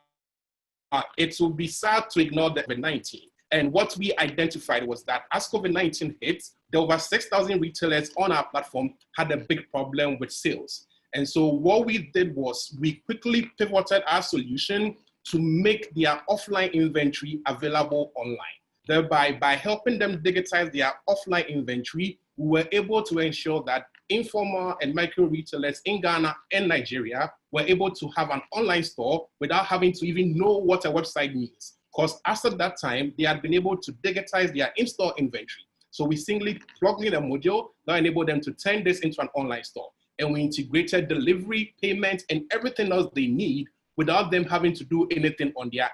it will be sad to ignore the COVID-19. And what we identified was that as COVID-19 hit, there were over 6,000 retailers on our platform had a big problem with sales. And so what we did was we quickly pivoted our solution to make their offline inventory available online. Thereby, by helping them digitize their offline inventory, we were able to ensure that informal and micro retailers in Ghana and Nigeria were able to have an online store without having to even know what a website means. Because after that time, they had been able to digitize their in-store inventory. So we simply plugged in a module that enabled them to turn this into an online store. And we integrated delivery, payment, and everything else they need without them having to do anything on their end.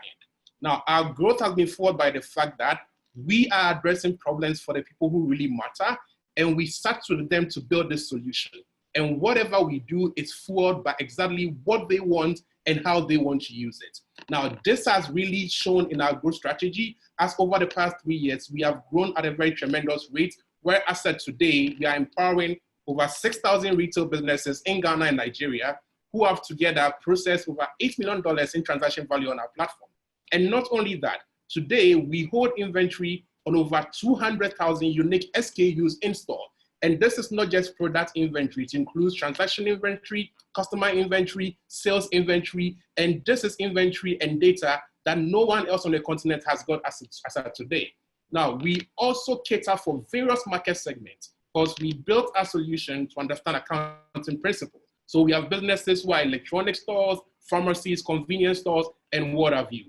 Now, our growth has been fueled by the fact that we are addressing problems for the people who really matter, and we sat with them to build this solution. And whatever we do is fueled by exactly what they want and how they want to use it. Now, this has really shown in our growth strategy, as over the past 3 years, we have grown at a very tremendous rate, where as of today, we are empowering over 6,000 retail businesses in Ghana and Nigeria who have together processed over $8 million in transaction value on our platform. And not only that, today we hold inventory on over 200,000 unique SKUs in store. And this is not just product inventory, it includes transaction inventory, customer inventory, sales inventory, and this is inventory and data that no one else on the continent has got as of today. Now, we also cater for various market segments because we built our solution to understand accounting principles. So we have businesses who are electronic stores, pharmacies, convenience stores, and what have you.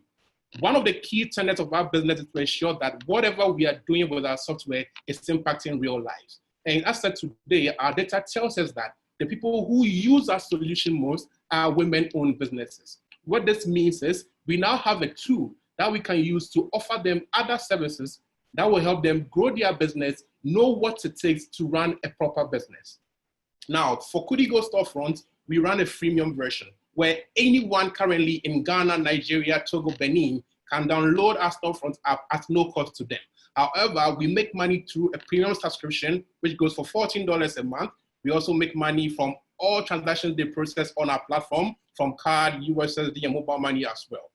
One of the key tenets of our business is to ensure that whatever we are doing with our software is impacting real lives. And as of today, our data tells us that the people who use our solution most are women-owned businesses. What this means is we now have a tool that we can use to offer them other services that will help them grow their business, know what it takes to run a proper business. Now, for KudiGo Storefront, we run a freemium version where anyone currently in Ghana, Nigeria, Togo, Benin can download our Storefront app at no cost to them. However, we make money through a premium subscription, which goes for $14 a month. We also make money from all transactions they process on our platform, from card, USSD, and mobile money as well.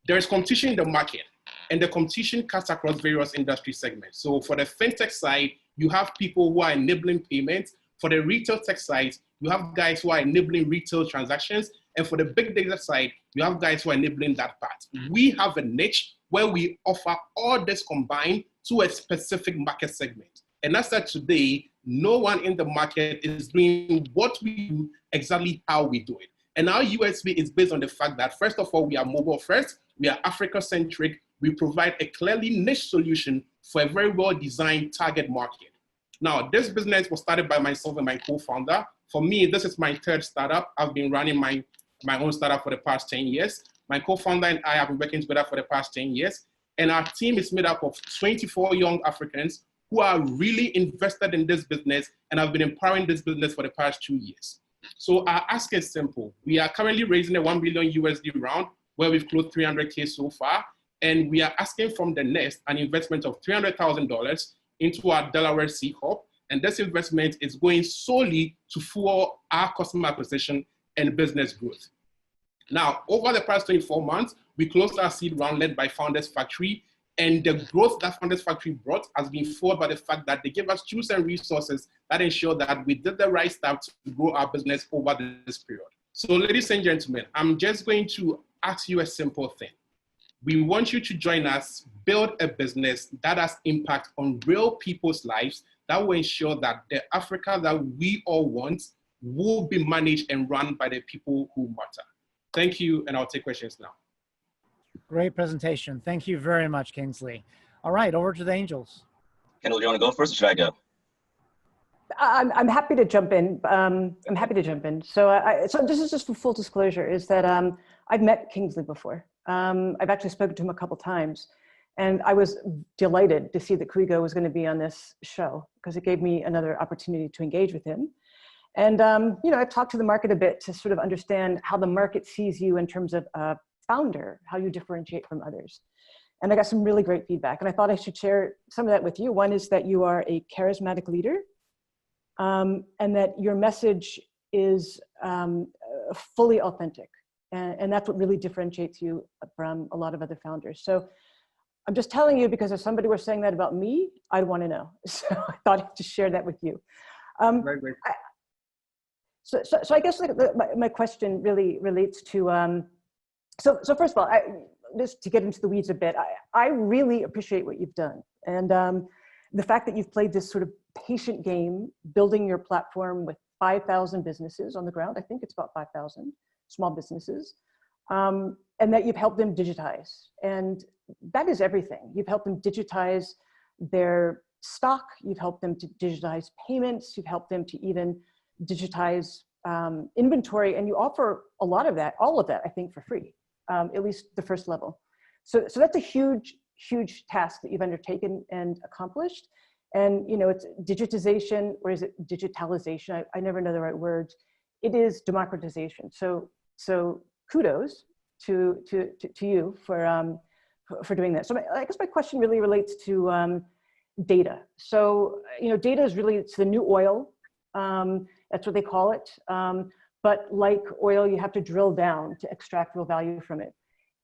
There is competition in the market, and the competition cuts across various industry segments. So for the fintech side, you have people who are enabling payments. For the retail tech side, you have guys who are enabling retail transactions. And for the big data side, you have guys who are enabling that part. We have a niche where we offer all this combined to a specific market segment. And as of today, no one in the market is doing what we do exactly how we do it. And our USP is based on the fact that, first of all, we are mobile first, we are Africa-centric, we provide a clearly niche solution for a very well-designed target market. Now, this business was started by myself and my co-founder. For me, this is my third startup. I've been running my own startup for the past 10 years. My co-founder and I have been working together for the past 10 years. And our team is made up of 24 young Africans who are really invested in this business and have been empowering this business for the past 2 years. So our ask is simple. We are currently raising a $1 billion USD round where we've closed 300K so far. And we are asking from the Nest an investment of $300,000 into our Delaware C Corp. And this investment is going solely to fuel our customer acquisition and business growth. Now, over the past 24 months, we closed our seed round led by Founders Factory. And the growth that Founders Factory brought has been fueled by the fact that they gave us tools and resources that ensure that we did the right stuff to grow our business over this period. So ladies and gentlemen, I'm just going to ask you a simple thing. We want you to join us, build a business that has impact on real people's lives that will ensure that the Africa that we all want will be managed and run by the people who matter. Thank you, and I'll take questions now. Great presentation. Thank you very much, Kingsley. All right, over to the angels. Kendall, do you want to go first or should I go? I'm happy to jump in. So this is just for full disclosure, is that I've met Kingsley before. I've actually spoken to him a couple times, and I was delighted to see that KudiGo was going to be on this show because it gave me another opportunity to engage with him. And you know, I've talked to the market a bit to sort of understand how the market sees you in terms of a founder, how you differentiate from others. And I got some really great feedback, and I thought I should share some of that with you. One is that you are a charismatic leader, and that your message is fully authentic. And that's what really differentiates you from a lot of other founders. So I'm just telling you because if somebody were saying that about me, I'd want to know. So I thought I'd just share that with you. Very great. So I guess my question really relates to, so first of all, just to get into the weeds a bit, I really appreciate what you've done. And the fact that you've played this sort of patient game, building your platform with 5,000 businesses on the ground. I think it's about 5,000 small businesses, and that you've helped them digitize. And that is everything. You've helped them digitize their stock. You've helped them to digitize payments. You've helped them to even digitize inventory. And you offer a lot of that, all of that, I think, for free, at least the first level. So that's a huge, huge task that you've undertaken and accomplished. And, you know, it's digitization, or is it digitalization? I never know the right words. It is democratization. So kudos to you for doing that. So I guess my question really relates to data. So, you know, data is really, it's the new oil. That's what they call it. But like oil, you have to drill down to extract real value from it.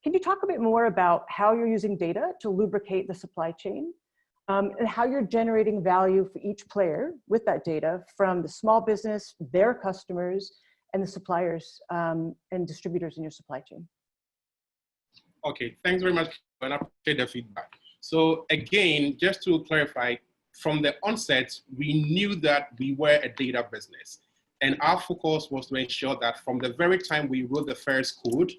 Can you talk a bit more about how you're using data to lubricate the supply chain, and how you're generating value for each player with that data from the small business, their customers, and the suppliers and distributors in your supply chain? Okay, thanks very much, and I appreciate the feedback. So again, just to clarify, from the onset, we knew that we were a data business. And our focus was to ensure that from the very time we wrote the first code,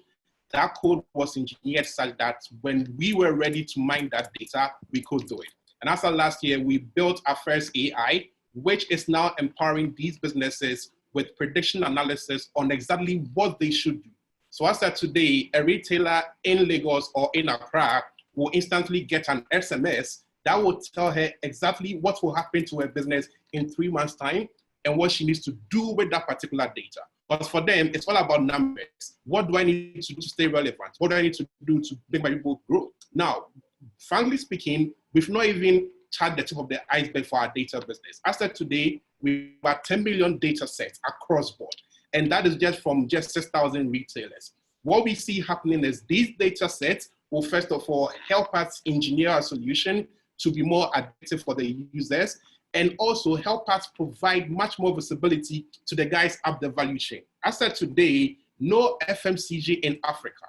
that code was engineered such that when we were ready to mine that data, we could do it. And as of last year, we built our first AI, which is now empowering these businesses with prediction analysis on exactly what they should do. So as of today, a retailer in Lagos or in Accra will instantly get an SMS that will tell her exactly what will happen to her business in 3 months' time and what she needs to do with that particular data. But for them, it's all about numbers. What do I need to do to stay relevant? What do I need to do to make my people grow? Now, frankly speaking, we've not even touched the tip of the iceberg for our data business. As of today, we have 10 million data sets across board. And that is just from just 6,000 retailers. What we see happening is these data sets will first of all help us engineer a solution to be more addictive for the users, and also help us provide much more visibility to the guys up the value chain. As of today, no FMCG in Africa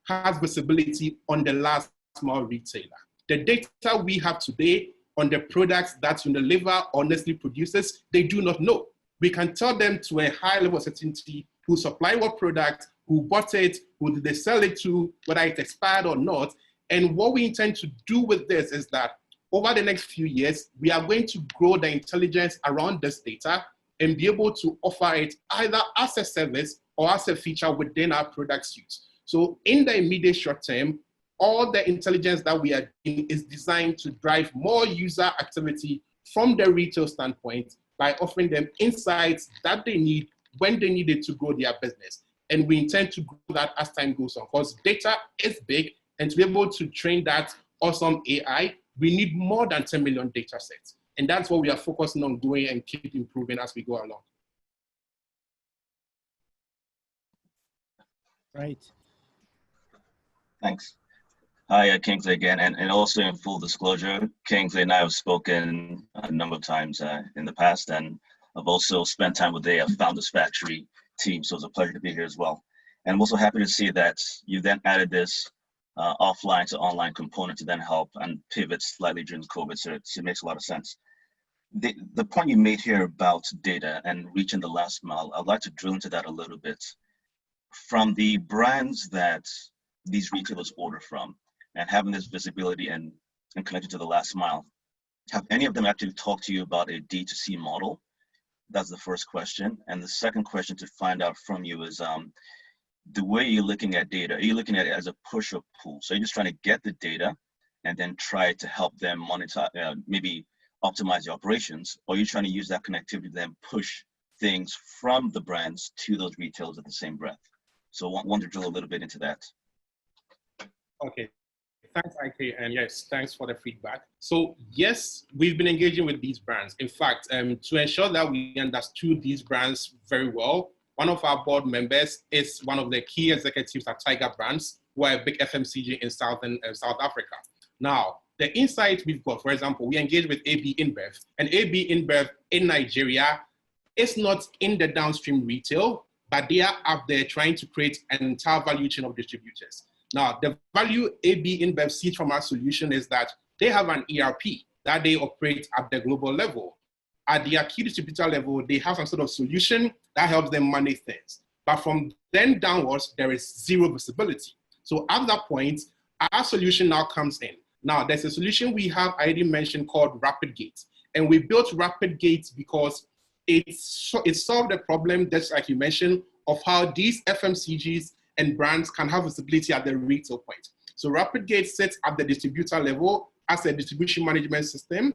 has visibility on the last mile retailer. The data we have today on the products that Unilever or Nestle produces, they do not know. We can tell them to a high level of certainty who supplied what product, who bought it, who did they sell it to, whether it expired or not. And what we intend to do with this is that over the next few years, we are going to grow the intelligence around this data and be able to offer it either as a service or as a feature within our product suite. So in the immediate short term, all the intelligence that we are doing is designed to drive more user activity from the retail standpoint by offering them insights that they need when they need it to grow their business. And we intend to grow that as time goes on, because data is big, and to be able to train that awesome AI, we need more than 10 million data sets. And that's what we are focusing on doing and keep improving as we go along. Right. Thanks. Hi, Kingsley again. And also in full disclosure, Kingsley and I have spoken a number of times in the past, and I've also spent time with the Founders Factory team, so it's a pleasure to be here as well. And I'm also happy to see that you then added this offline to online component to then help and pivot slightly during COVID, so it makes a lot of sense. The point you made here about data and reaching the last mile, I'd like to drill into that a little bit. From the brands that these retailers order from and having this visibility and connected to the last mile, have any of them actually talked to you about a D2C model? That's the first question. And the second question to find out from you is the way you're looking at data, are you looking at it as a push or pull? So you're just trying to get the data and then try to help them monetize, maybe optimize the operations, or you're trying to use that connectivity to then push things from the brands to those retailers at the same breath? So I want to drill a little bit into that. Okay, thanks, IK, and yes, thanks for the feedback. So yes, we've been engaging with these brands. In fact, to ensure that we understood these brands very well, one of our board members is one of the key executives at Tiger Brands, who are a big FMCG in South Africa. Now, the insight we've got, for example, we engaged with AB InBev, and AB InBev in Nigeria is not in the downstream retail, but they are up there trying to create an entire value chain of distributors. Now, the value AB InBev sees from our solution is that they have an ERP that they operate at the global level. At the key distributor level, they have some sort of solution that helps them manage things. But from then downwards, there is zero visibility. So at that point, our solution now comes in. Now, there's a solution we have already mentioned called RapidGate. And we built RapidGate because it solved the problem, just like you mentioned, of how these FMCGs and brands can have visibility at the retail point. So RapidGate sits at the distributor level as a distribution management system,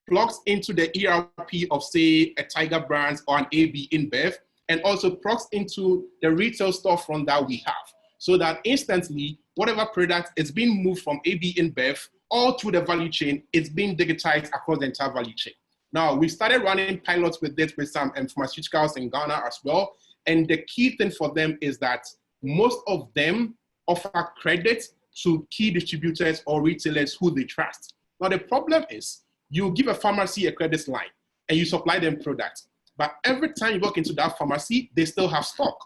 plugs into the ERP of, say, a Tiger Brands or an AB InBev, and also plugs into the retail storefront that we have, so that instantly, whatever product is being moved from AB InBev all through the value chain, it's being digitized across the entire value chain. Now, we started running pilots with this with some pharmaceuticals in Ghana as well. And the key thing for them is that most of them offer credit to key distributors or retailers who they trust. Now, the problem is you give a pharmacy a credit line and you supply them products. But every time you walk into that pharmacy, they still have stock.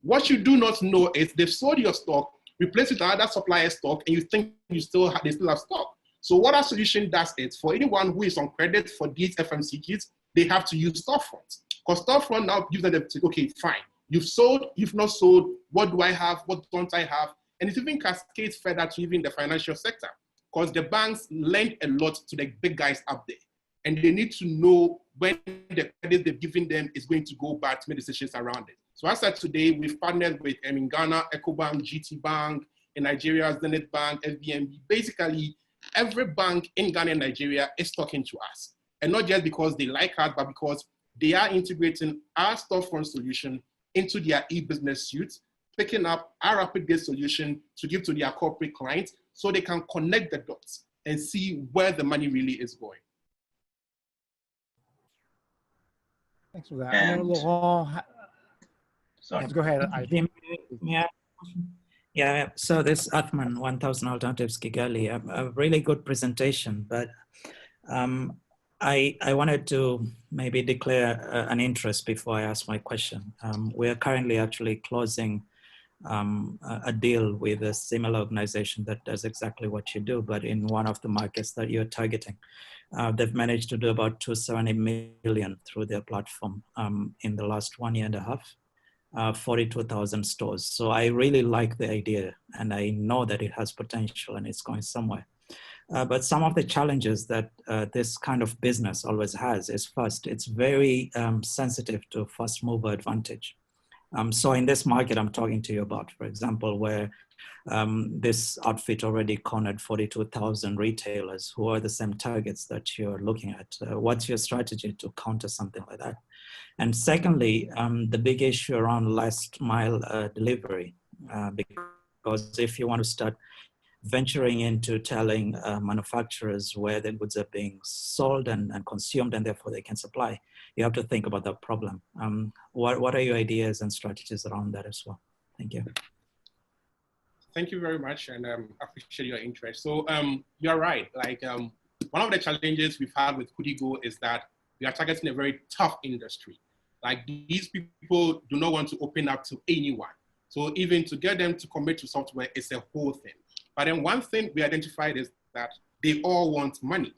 What you do not know is they've sold your stock, replaced it with another supplier's stock, and you think they still have stock. So what our solution does is, for anyone who is on credit for these FMCGs, they have to use storefront. Because storefront now gives them to, okay, fine, you've sold, you've not sold, what do I have, what don't I have? And it even cascades further to even the financial sector, because the banks lend a lot to the big guys up there. And they need to know when the credit they've given them is going to go back to make decisions around it. So as of today, we've partnered with in Ghana, EcoBank, GT Bank, in Nigeria, Zenith Bank, FBNB. Basically, every bank in Ghana and Nigeria is talking to us. And not just because they like us, but because they are integrating our storefront solution into their e-business suite, picking up our RapidGate solution to give to their corporate clients so they can connect the dots and see where the money really is going. Thanks for that. I know Laurent. Sorry. Go ahead. Yeah, so this Athman 1000 Alternatives Kigali, a really good presentation, but I wanted to maybe declare an interest before I ask my question. We are currently actually closing a deal with a similar organization that does exactly what you do, but in one of the markets that you're targeting. They've managed to do about 270 million through their platform in the last 1.5 years, 42,000 stores. So I really like the idea, and I know that it has potential and it's going somewhere. But some of the challenges that this kind of business always has is, first, it's very sensitive to first mover advantage. So in this market I'm talking to you about, for example, where this outfit already cornered 42,000 retailers who are the same targets that you're looking at. What's your strategy to counter something like that? And secondly, the big issue around last mile delivery, because if you want to start venturing into telling manufacturers where the goods are being sold and consumed and therefore they can supply, you have to think about that problem. What are your ideas and strategies around that as well? Thank you. Thank you very much, and I appreciate your interest. So you're right. Like one of the challenges we've had with KudiGo is that we are targeting a very tough industry. Like these people do not want to open up to anyone. So even to get them to commit to software is a whole thing. But then one thing we identified is that they all want money.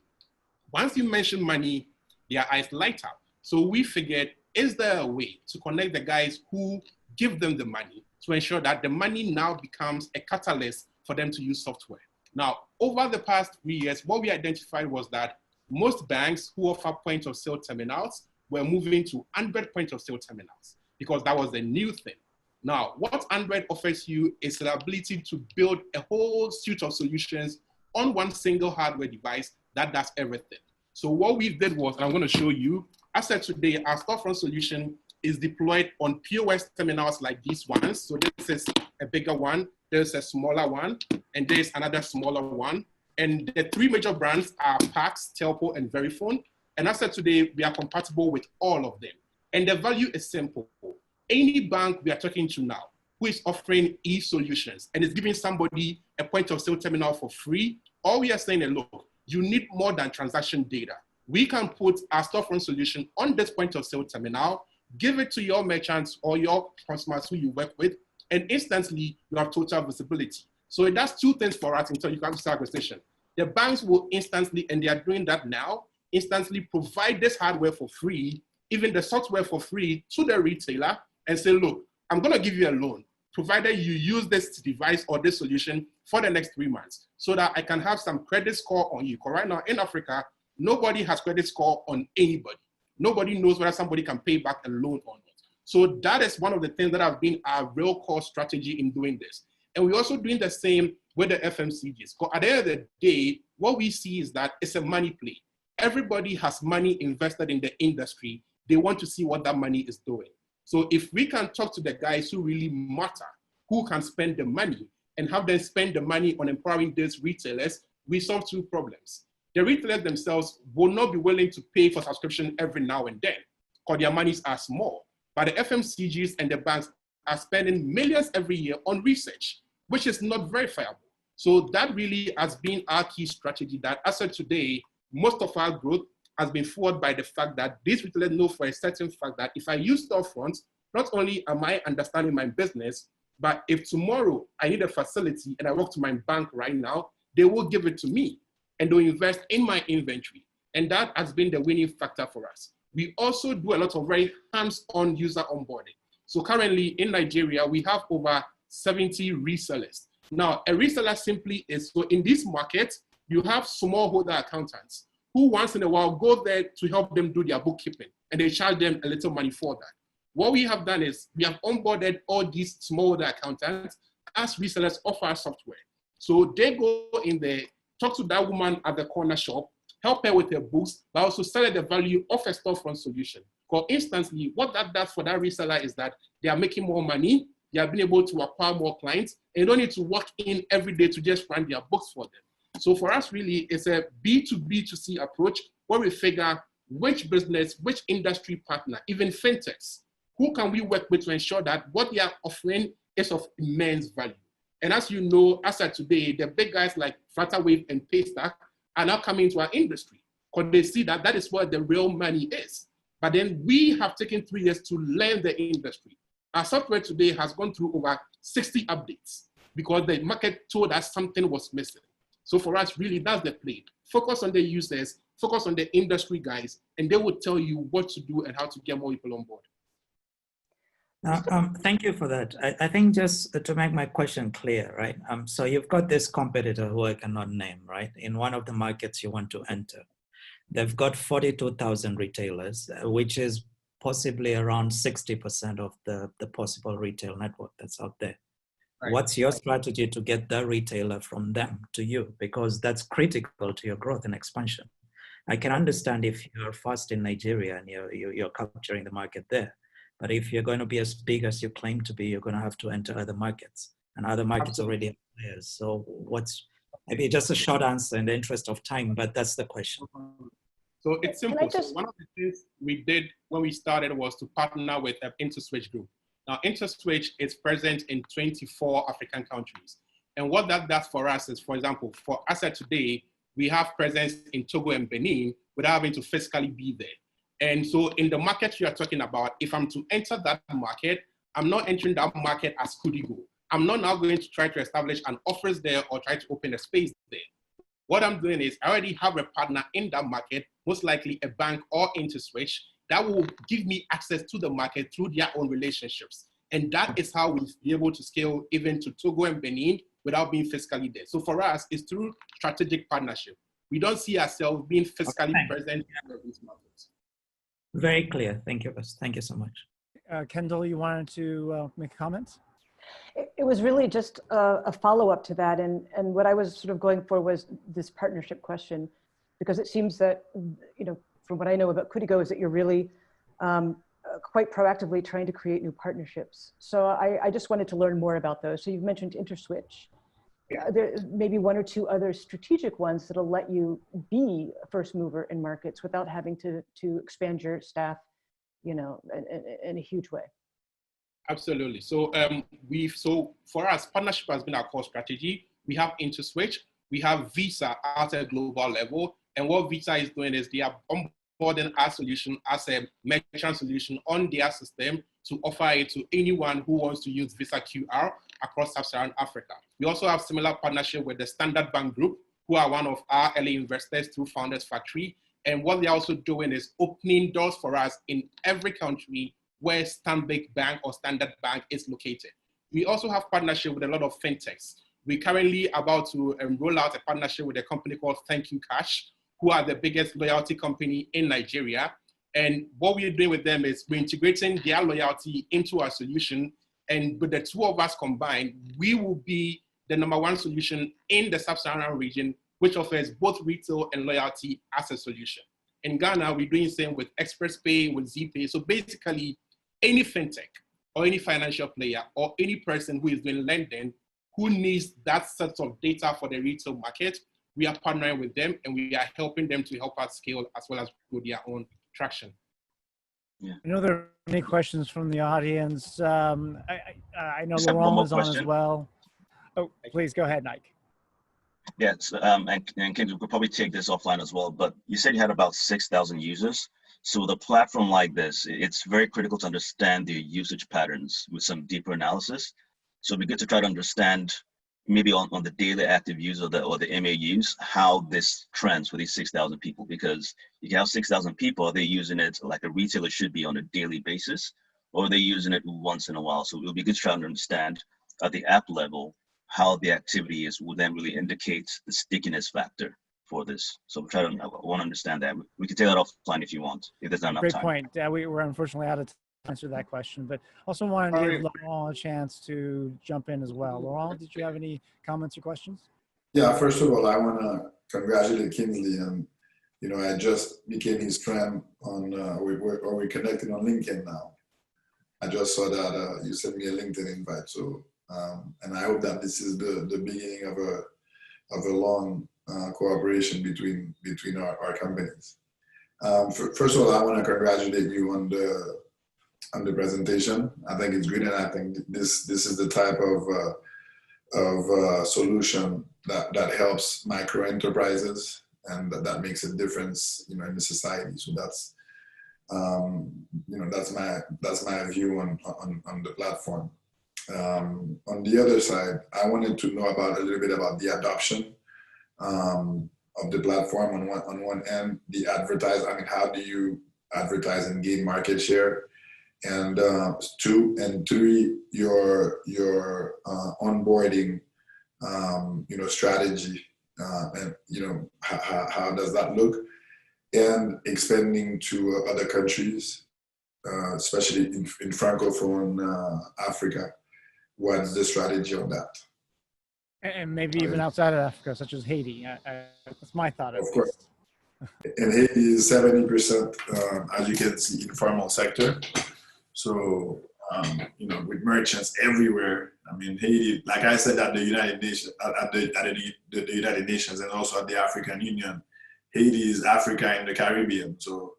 Once you mention money, their eyes light up. So we figured, is there a way to connect the guys who give them the money to ensure that the money now becomes a catalyst for them to use software? Now, over the past 3 years, what we identified was that most banks who offer point of sale terminals were moving to Android point of sale terminals because that was the new thing. Now, what Android offers you is the ability to build a whole suite of solutions on one single hardware device that does everything. So what we did was, and I'm going to show you, as of today, our storefront solution is deployed on POS terminals like these ones. So this is a bigger one, there's a smaller one, and there's another smaller one. And the three major brands are Pax, Telpo, and Verifone. And as of today, we are compatible with all of them. And the value is simple. Any bank we are talking to now who is offering e-solutions and is giving somebody a point of sale terminal for free, all we are saying is, look, you need more than transaction data. We can put our storefront solution on this point of sale terminal, give it to your merchants or your customers who you work with, and instantly you have total visibility. So it does two things for us until you come to start acquisition. The banks will instantly, and they are doing that now, instantly provide this hardware for free, even the software for free to the retailer, and say, look, I'm going to give you a loan, provided you use this device or this solution for the next 3 months so that I can have some credit score on you. Because right now in Africa, nobody has credit score on anybody. Nobody knows whether somebody can pay back a loan or not. So that is one of the things that have been our real core strategy in doing this. And we're also doing the same with the FMCGs. Because at the end of the day, what we see is that it's a money play. Everybody has money invested in the industry. They want to see what that money is doing. So if we can talk to the guys who really matter, who can spend the money and have them spend the money on empowering these retailers, we solve two problems. The retailers themselves will not be willing to pay for subscription every now and then because their monies are small. But the FMCGs and the banks are spending millions every year on research, which is not verifiable. So that really has been our key strategy that as of today, most of our growth has been fueled by the fact that these retailers know for a certain fact that if I use storefront, not only am I understanding my business, but if tomorrow I need a facility and I walk to my bank right now, they will give it to me and they'll invest in my inventory. And that has been the winning factor for us. We also do a lot of very hands-on user onboarding. So currently in Nigeria, we have over 70 resellers. Now, a reseller simply is, so in this market, you have smallholder accountants who once in a while go there to help them do their bookkeeping, and they charge them a little money for that. What we have done is we have onboarded all these smallholder accountants as resellers of our software. So they go in there, talk to that woman at the corner shop, help her with her books, but also sell her the value of a storefront solution. Because instantly, what that does for that reseller is that they are making more money, they are being able to acquire more clients, and you don't need to walk in every day to just run their books for them. So for us, really, it's a B2B2C approach where we figure which business, which industry partner, even fintechs, who can we work with to ensure that what they are offering is of immense value. And as you know, as of today, the big guys like Flutterwave and Paystack are now coming into our industry because they see that that is where the real money is. But then we have taken 3 years to learn the industry. Our software today has gone through over 60 updates because the market told us something was missing. So for us, really, that's the play. Focus on the users, focus on the industry guys, and they will tell you what to do and how to get more people on board. Thank you for that. I think just to make my question clear, right? So you've got this competitor who I cannot name, right? In one of the markets you want to enter. They've got 42,000 retailers, which is possibly around 60% of the possible retail network that's out there. Right. What's your strategy to get the retailer from them to you? Because that's critical to your growth and expansion. I can understand if you're fast in Nigeria and you're capturing the market there. But if you're going to be as big as you claim to be, you're going to have to enter other markets. And other markets already have players. So what's, maybe just a short answer in the interest of time, but that's the question. So it's simple. So one of the things we did when we started was to partner with InterSwitch Group. Now, InterSwitch is present in 24 African countries. And what that does for us is, for example, for us today, we have presence in Togo and Benin without having to physically be there. And so in the market you are talking about, if I'm to enter that market, I'm not entering that market as KudiGo. I'm not now going to try to establish an office there or try to open a space there. What I'm doing is I already have a partner in that market, most likely a bank or InterSwitch, that will give me access to the market through their own relationships. And that is how we'll be able to scale even to Togo and Benin without being physically there. So for us, it's through strategic partnership. We don't see ourselves being physically present in these markets. Very clear. Thank you. Thank you so much. Kendall, you wanted to make a comment? It was really just a follow-up to that. And what I was sort of going for was this partnership question, because it seems that, you know, from what I know about KudiGo is that you're really quite proactively trying to create new partnerships. So I just wanted to learn more about those. So you've mentioned InterSwitch. There may be one or two other strategic ones that'll let you be a first mover in markets without having to expand your staff, you know, in a huge way. Absolutely. So so for us, partnership has been our core strategy. We have InterSwitch, we have Visa at a global level, and what Visa is doing is they are onboarding our solution as a merchant solution on their system to offer it to anyone who wants to use Visa QR across Sub-Saharan Africa. We also have similar partnership with the Standard Bank Group, who are one of our early investors through Founders Factory. And what they're also doing is opening doors for us in every country where Stanbic Bank or Standard Bank is located. We also have partnership with a lot of fintechs. We're currently about to roll out a partnership with a company called Thank You Cash, who are the biggest loyalty company in Nigeria. And what we're doing with them is we're integrating their loyalty into our solution. And with the two of us combined, we will be the #1 solution in the Sub-Saharan region, which offers both retail and loyalty as a solution. In Ghana, we're doing the same with Express Pay, with ZPay. So basically, any fintech or any financial player or any person who is doing lending who needs that set of data for the retail market, we are partnering with them and we are helping them to help us scale as well as grow their own traction. Yeah. I know there are many questions from the audience. I know Laurent is on as well. Oh, please go ahead, Nike. Yes, and Ken, we could probably take this offline as well, but you said you had about 6,000 users. So with a platform like this, it's very critical to understand the usage patterns with some deeper analysis. So it'd be good to try to understand maybe on the daily active user or the MAUs, how this trends for these 6,000 people, because you can have 6,000 people, are they using it like a retailer should be on a daily basis, or are they using it once in a while? So it'll be good to try to understand at the app level how the activity is will then really indicate the stickiness factor for this. So I want to understand that. We can take that offline if you want, if there's not enough time. Great point. We're unfortunately out of time to answer that question, but also wanted to give Laurent a chance to jump in as well. Laurent, did you have any comments or questions? Yeah, first of all, I want to congratulate Kingsley. And, you know, I just became his friend on, we're connected on LinkedIn now. I just saw that you sent me a LinkedIn invite. So, and I hope that this is the beginning of a long cooperation between our companies. First of all, I want to congratulate you on the presentation. I think it's great, and I think this is the type of solution that helps micro enterprises and that makes a difference, you know, in the society. So that's you know, that's my view on the platform. On the other side, I wanted to know a little bit about the adoption of the platform. On one end, the advertise. I mean, how do you advertise and gain market share? And 2 and 3, your onboarding, you know, strategy, and you know, how does that look? And expanding to other countries. especially in Francophone Africa. What's the strategy on that? And maybe even outside of Africa, such as Haiti. That's my thought. Of course. And Haiti is 70%, as you can see, informal sector. So, you know, with merchants everywhere. I mean, Haiti, like I said, at the United Nations, at the United Nations, and also at the African Union, Haiti is Africa and the Caribbean. So,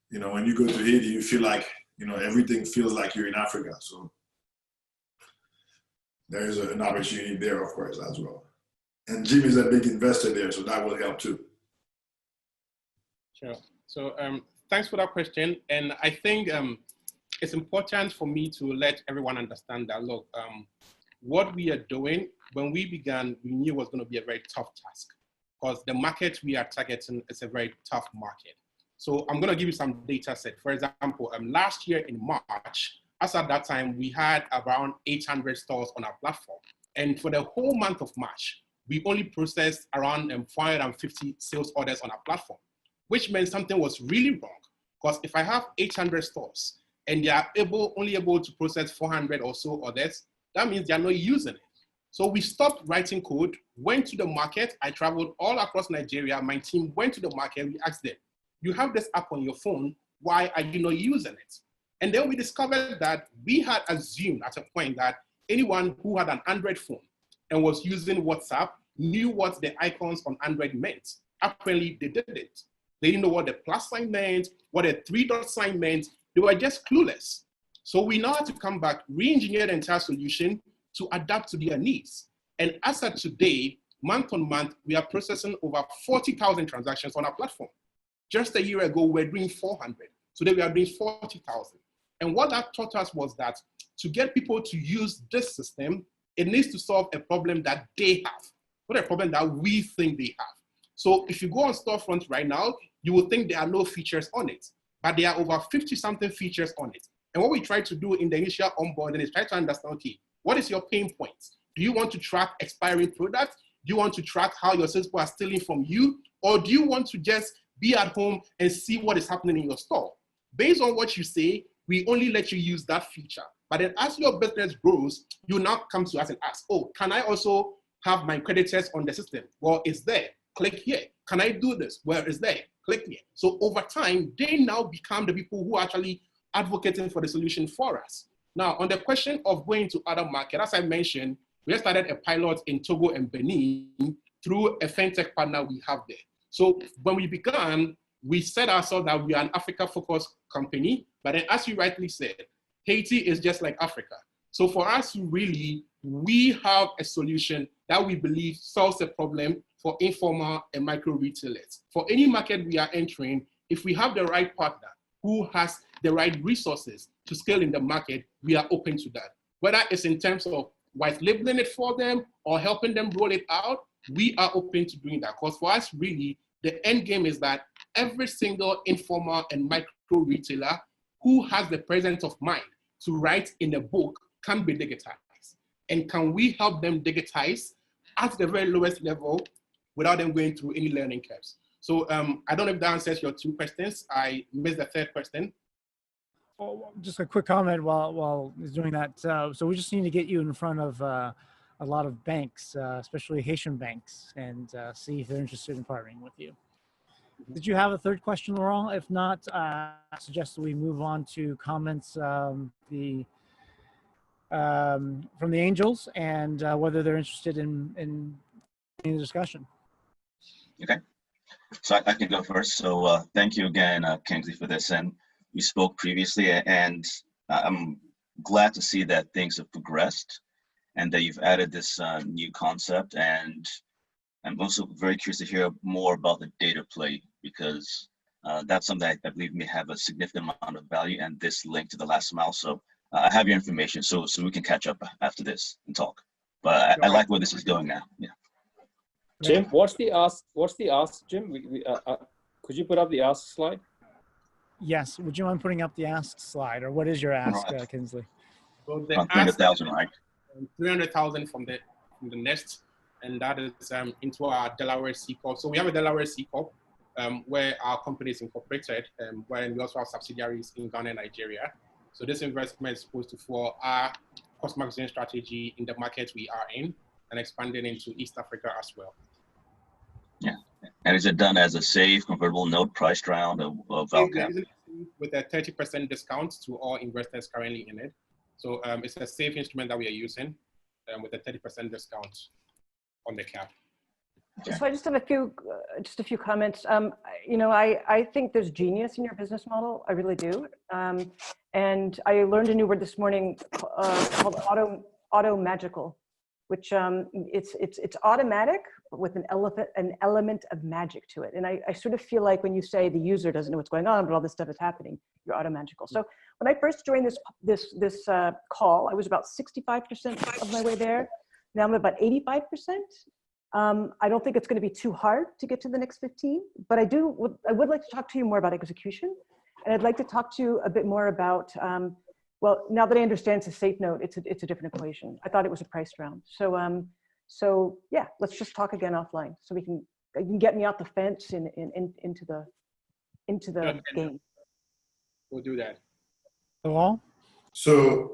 you know, when you go to Haiti, you feel like, you know, everything feels like you're in Africa. So there is an opportunity there, of course, as well. And Jim is a big investor there, so that will help too. Sure. So thanks for that question. And I think it's important for me to let everyone understand that, look, what we are doing, when we began, we knew it was going to be a very tough task because the market we are targeting is a very tough market. So I'm going to give you some data set. For example, last year in March, as at that time, we had around 800 stores on our platform. And for the whole month of March, we only processed around 450 sales orders on our platform, which meant something was really wrong. Because if I have 800 stores and they are only able to process 400 or so orders, that means they are not using it. So we stopped writing code, went to the market. I traveled all across Nigeria. My team went to the market. We asked them, you have this app on your phone. Why are you not using it? And then we discovered that we had assumed at a point that anyone who had an Android phone and was using WhatsApp knew what the icons on Android meant. Apparently, they didn't. They didn't know what the plus sign meant, what the 3 dot sign meant. They were just clueless. So we now had to come back, re-engineer the entire solution to adapt to their needs. And as of today, month on month, we are processing over 40,000 transactions on our platform. Just a year ago, we were doing 400. Today, we are doing 40,000. And what that taught us was that to get people to use this system, it needs to solve a problem that they have, not a problem that we think they have. So if you go on Storefront right now, you will think there are no features on it, but there are over 50-something features on it. And what we try to do in the initial onboarding is try to understand, okay, what is your pain points? Do you want to track expiring products? Do you want to track how your salespeople are stealing from you? Or do you want to just be at home and see what is happening in your store? Based on what you say, we only let you use that feature. But then as your business grows, you now come to us and ask, oh, can I also have my creditors on the system? Well, it's there. Click here. Can I do this? Where is there? Click here. So over time, they now become the people who are actually advocating for the solution for us. Now, on the question of going to other markets, as I mentioned, we have started a pilot in Togo and Benin through a fintech partner we have there. So when we began, we said ourselves that we are an Africa-focused company, but then as you rightly said, Haiti is just like Africa. So for us, really, we have a solution that we believe solves the problem for informal and micro retailers. For any market we are entering, if we have the right partner who has the right resources to scale in the market, we are open to that. Whether it's in terms of white labeling it for them or helping them roll it out, we are open to doing that. Because for us, really, the end game is that every single informal and micro retailer who has the presence of mind to write in a book can be digitized. And can we help them digitize at the very lowest level without them going through any learning curves? So I don't know if that answers your 2 questions. I missed the 3rd question. Well, just a quick comment while he's doing that. So we just need to get you in front of a lot of banks, especially Haitian banks, and see if they're interested in partnering with you. Did you have a 3rd question, Laurent? If not, I suggest that we move on to comments from the angels and whether they're interested in the discussion. Okay, so I can go first. So thank you again, Kingsley, for this. And we spoke previously, and I'm glad to see that things have progressed and that you've added this new concept. And I'm also very curious to hear more about the data play, because that's something I believe may have a significant amount of value, and this link to the last mile. So I have your information, so we can catch up after this and talk. But I like where this is going now. Yeah. Jim, what's the ask, Jim? Could you put up the ask slide? Yes. Would you mind putting up the ask slide, or what is your ask, Kingsley? So the 300,000, right? 300,000 from the nest, and that is into our Delaware C Corp. So we have a Delaware C Corp, where our company is incorporated, when we also have subsidiaries in Ghana and Nigeria. So this investment is supposed to follow our customer acquisition strategy in the markets we are in and expanding into East Africa as well. Yeah. And is it done as a safe convertible note priced around of Valcap? With a 30% discount to all investors currently in it. So it's a safe instrument that we are using with a 30% discount on the cap. Okay. So I just have a few comments. You know, I think there's genius in your business model. I really do. And I learned a new word this morning called auto magical, which it's automatic, but with an element of magic to it. And I sort of feel like when you say the user doesn't know what's going on, but all this stuff is happening, you're auto magical. So when I first joined this call, I was about 65% of my way there. Now I'm about 85%. I don't think it's going to be too hard to get to the next 15, but I would like to talk to you more about execution. And I'd like to talk to you a bit more about, well, now that I understand it's a safe note, it's a different equation. I thought it was a priced round. So yeah, let's just talk again offline so you can get me out the fence and into the game. We'll do that. Laurent? So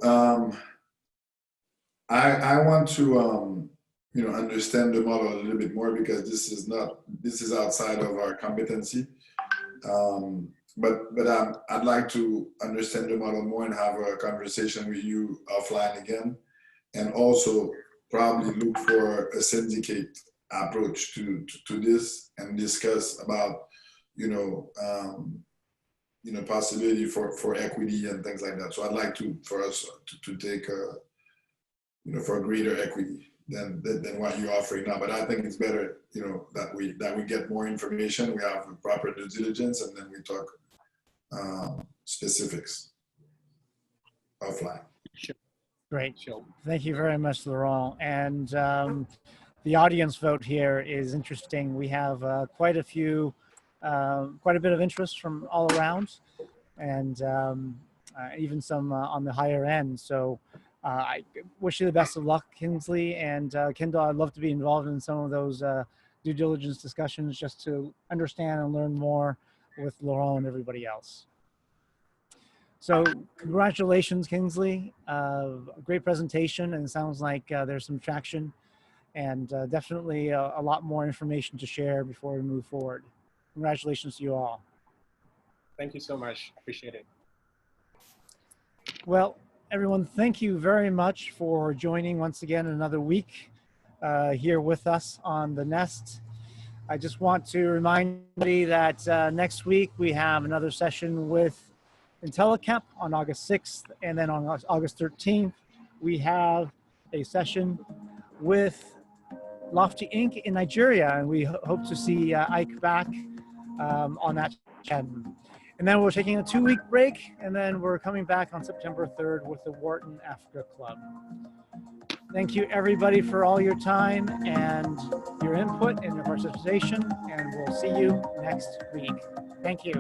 I want to you know, understand the model a little bit more, because this is outside of our competency. But I'd like to understand the model more and have a conversation with you offline again, and also probably look for a syndicate approach to this and discuss about, you know, possibility for equity and things like that. So I'd like for us to take you know, for greater equity than what you're offering now. But I think it's better, you know, that we get more information, we have proper due diligence, and then we talk specifics offline. Sure. Great. Sure. Thank you very much, Laurent. And the audience vote here is interesting. We have quite a bit of interest from all around, and even some on the higher end. So I wish you the best of luck, Kingsley. And Kendall, I'd love to be involved in some of those due diligence discussions just to understand and learn more with Laurent and everybody else. So congratulations, Kingsley. A great presentation, and it sounds like there's some traction, and definitely a lot more information to share before we move forward. Congratulations to you all. Thank you so much. Appreciate it. Well, everyone, thank you very much for joining once again another week here with us on the Nest. I just want to remind everybody that next week we have another session with IntelliCap on August 6th, and then on August 13th, we have a session with Lofty Inc. in Nigeria, and we hope to see Ike back on that channel. And then we're taking a 2-week break, and then we're coming back on September 3rd with the Wharton Africa Club. Thank you, everybody, for all your time and your input and your participation, and we'll see you next week. Thank you.